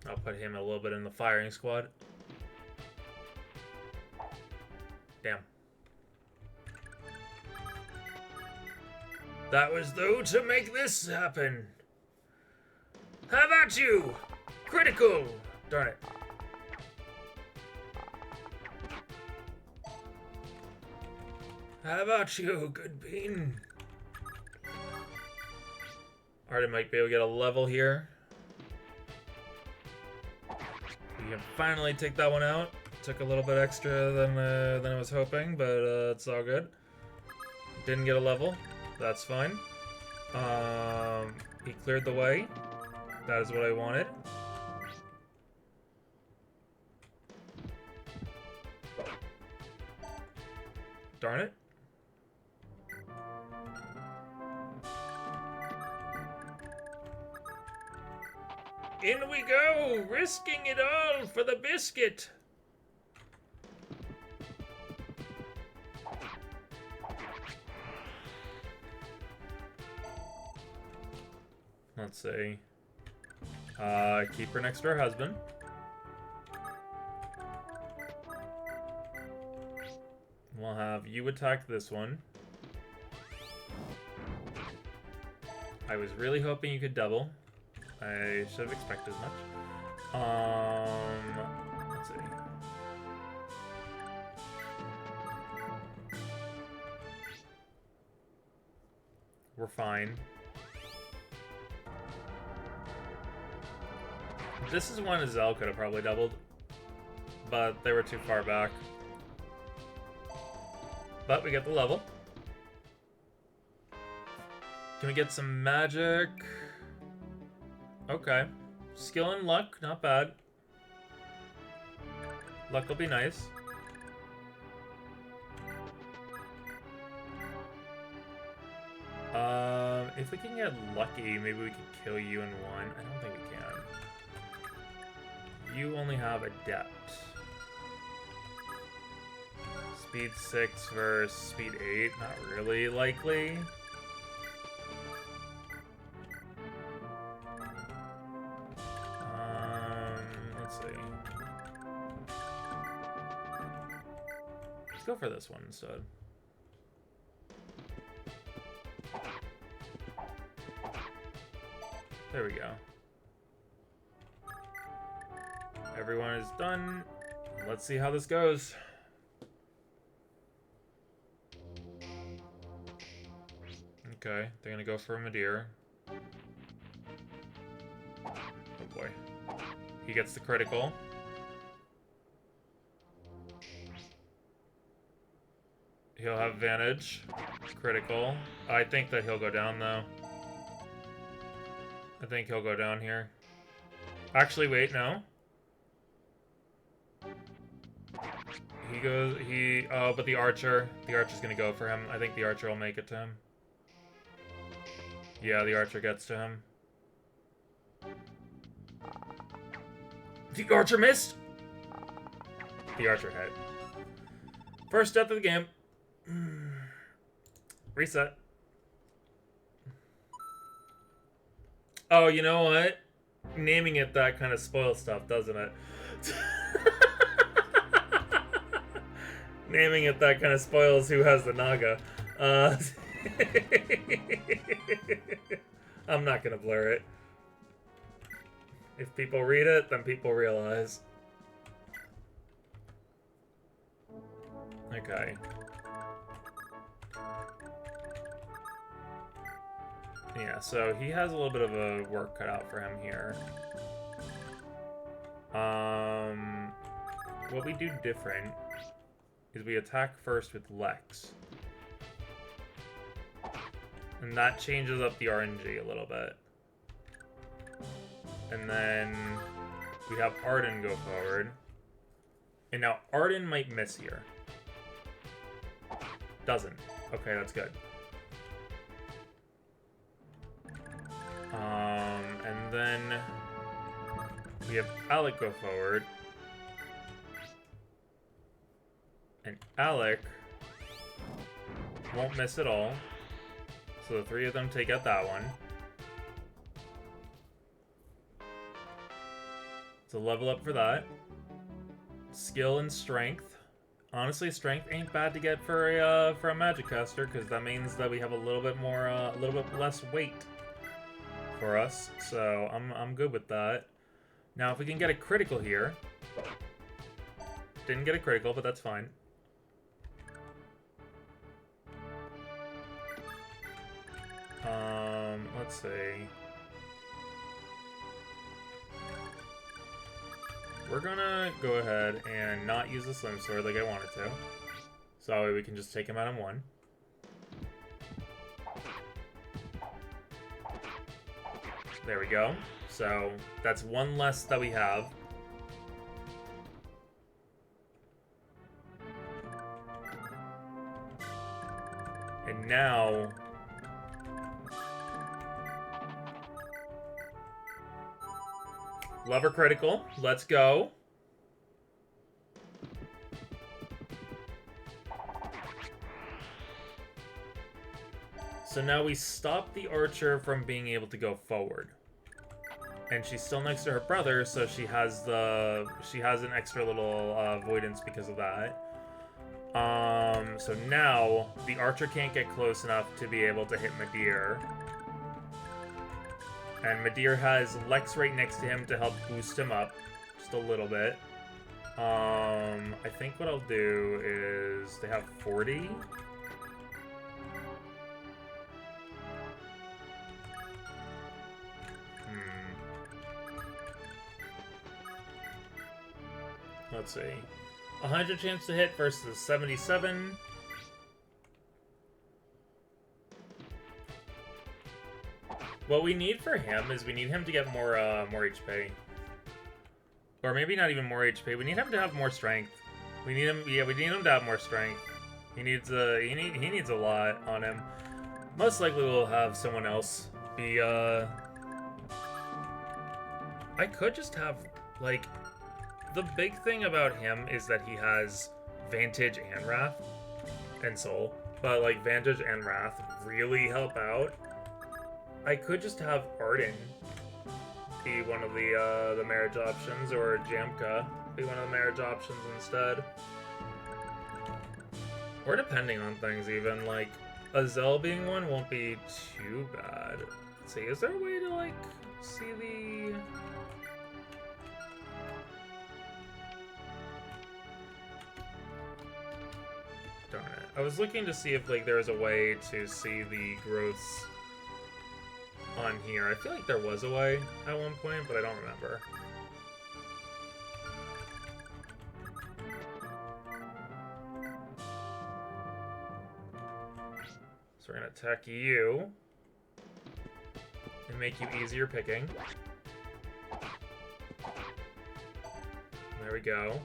I'll put him a little bit in the firing squad. Damn. That was though to make this happen. How about you? Critical! Darn it. How about you, good bean? Alright, I might be able to get a level here. We can finally take that one out. Took a little bit extra than I was hoping, but it's all good. Didn't get a level. That's fine. He cleared the way. That is what I wanted. Darn it. In we go, risking it all for the biscuit. Let's see. Keep her next to her husband. We'll have you attack this one. I was really hoping you could double. I should have expected as much. Let's see. We're fine. This is one Zell could have probably doubled, but they were too far back. But we get the level. Can we get some magic? Okay. Skill and luck, not bad. Luck will be nice. If we can get lucky, maybe we can kill you in one. I don't think we can. You only have Adept. Speed 6 versus Speed 8, not really likely. Let's see. Let's go for this one instead. There we go. Everyone is done. Let's see how this goes. Okay, they're gonna go for Madeir. Oh boy. He gets the critical. He'll have advantage. Critical. I think that he'll go down though. I think he'll go down here. Actually, wait, no. He goes, oh, but the archer's gonna go for him. I think the archer will make it to him. Yeah, the archer gets to him. The archer missed! The archer hit. First death of the game. Reset. Oh, you know what? Naming it that kind of spoils stuff, doesn't it? Naming it that kind of spoils who has the Naga. I'm not gonna blur it. If people read it, then people realize. Okay. Yeah, so he has a little bit of a work cut out for him here. What we do different is we attack first with Lex. And that changes up the RNG a little bit. And then we have Arden go forward. And now Arden might miss here. Doesn't. Okay, that's good. And then we have Alec go forward. And Alec won't miss at all. So the three of them take out that one. It's a level up for that. Skill and strength. Honestly, strength ain't bad to get for a magic caster, because that means that we have a little bit more, a little bit less weight for us. So I'm good with that. Now, if we can get a critical here, didn't get a critical, but that's fine. Let's see. We're gonna go ahead and not use the Slim Sword like I wanted to. So that way we can just take him out in one. There we go. So that's one less that we have. And now... Lever critical. Let's go. So now we stop the archer from being able to go forward. And she's still next to her brother, so she has an extra little avoidance because of that. So now the archer can't get close enough to be able to hit Midir. And Midir has Lex right next to him to help boost him up just a little bit. I think what I'll do is they have 40. Let's see. 100 chance to hit versus 77. What we need for him is we need him to get more HP. Or maybe not even more HP. We need him to have more strength. We need him, yeah, we need him to have more strength. He needs he needs a lot on him. Most likely we'll have someone else be I could just have, like, the big thing about him is that he has Vantage and Wrath and Soul. But, like, Vantage and Wrath really help out. I could just have Arden be one of the marriage options, or Jamka be one of the marriage options instead. Or depending on things even, like, Azel being one won't be too bad. Let's see, is there a way to, like, see the... Darn it. I was looking to see if, like, there was a way to see the growths on here. I feel like there was a way at one point, but I don't remember. So we're gonna attack you and make you easier picking. There we go.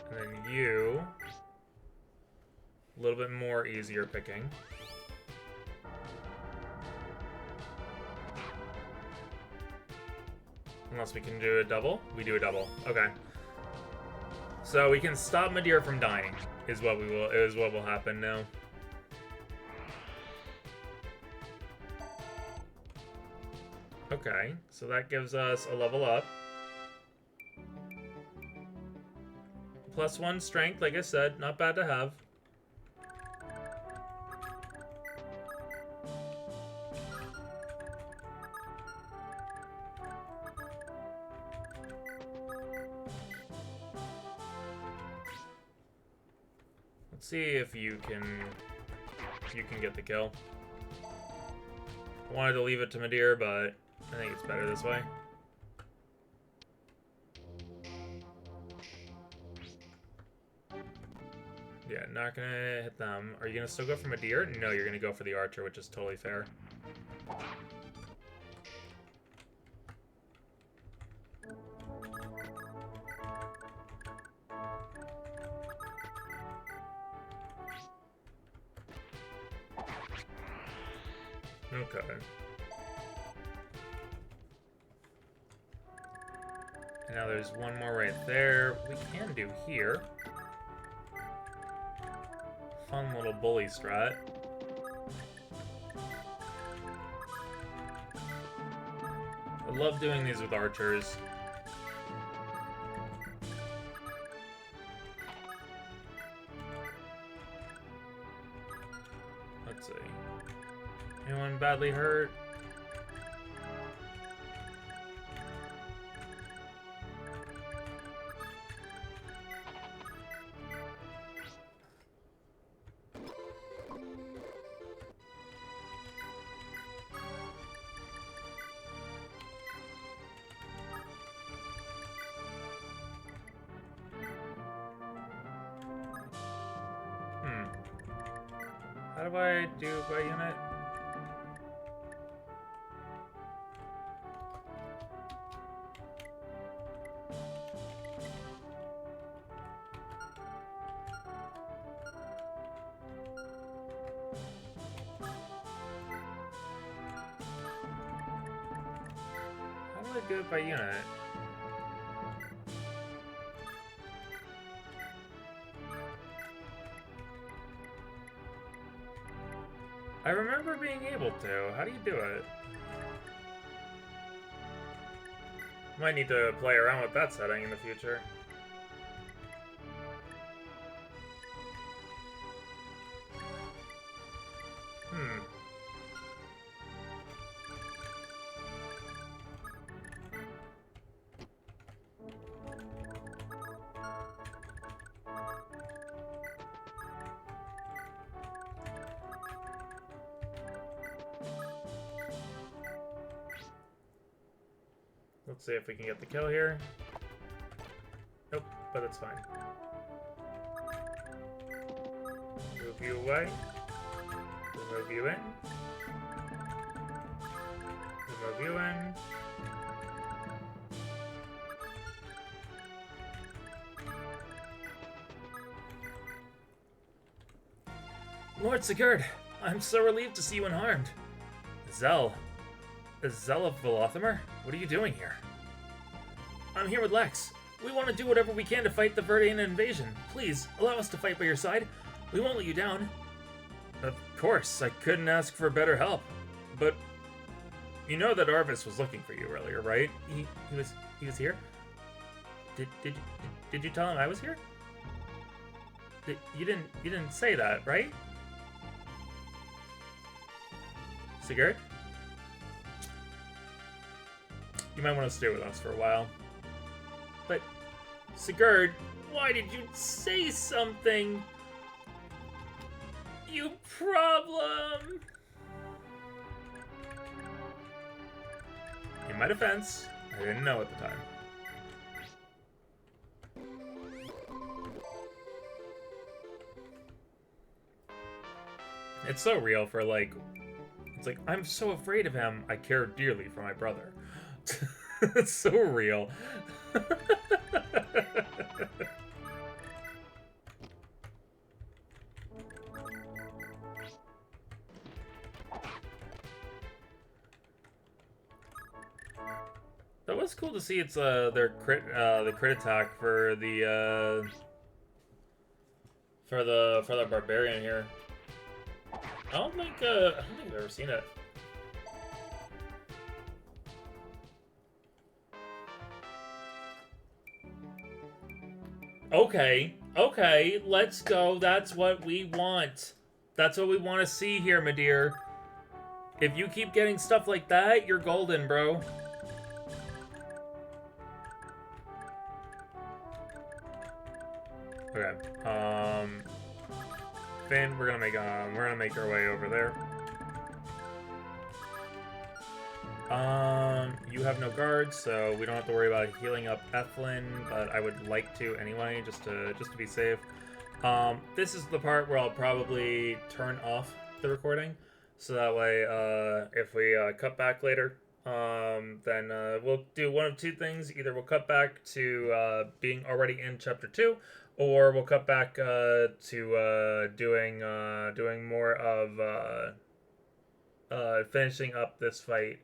And then you, a little bit more easier picking. Unless we can do a double. We do a double. Okay. So we can stop Midir from dying, is what will happen now. Okay, so that gives us a level up. +1 strength, like I said, not bad to have. Let's see if you can get the kill. I wanted to leave it to Midir, but I think it's better this way. Yeah, not gonna hit them. Are you gonna still go for Madeir? No, you're gonna go for the archer, which is totally fair. Okay. And now there's one more right there. We can do here. Fun little bully strat. I love doing these with archers. Let's see. Anyone badly hurt? How do I do by unit? How do I do it by unit? I remember being able to. How do you do it? Might need to play around with that setting in the future. Let's see if we can get the kill here. Nope, but it's fine. Move you away. Move you in. Move you in. Lord Sigurd, I'm so relieved to see you unharmed. Zell. Is Zell of Velothimer? What are you doing here? I'm here with Lex. We want to do whatever we can to fight the Verdian invasion. Please, allow us to fight by your side. We won't let you down. Of course, I couldn't ask for better help. But you know that Arvis was looking for you earlier, right? He was here? Did you tell him I was here? You didn't say that, right? Sigurd? You might want to stay with us for a while. But, Sigurd, why did you say something? You problem! In my defense, I didn't know at the time. It's so real for, like, it's like, I'm so afraid of him, I care dearly for my brother. It's so real. That was cool to see. It's their crit, the crit attack for the barbarian here. I don't think I've ever seen it. Okay, let's go. That's what we want. That's what we want to see here, Madeir. If you keep getting stuff like that, you're golden, bro. Okay. Finn, we're gonna make our way over there. You have no guards, so we don't have to worry about healing up Ethlyn, but I would like to anyway, just to be safe. This is the part where I'll probably turn off the recording, so that way, if we cut back later, then we'll do one of two things. Either we'll cut back to being already in chapter 2, or we'll cut back to doing more of finishing up this fight.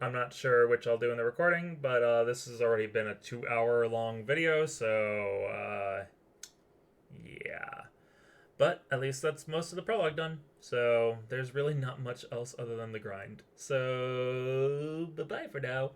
I'm not sure which I'll do in the recording, but this has already been a 2-hour long video, so yeah. But at least that's most of the prologue done. So there's really not much else other than the grind. So bye-bye for now.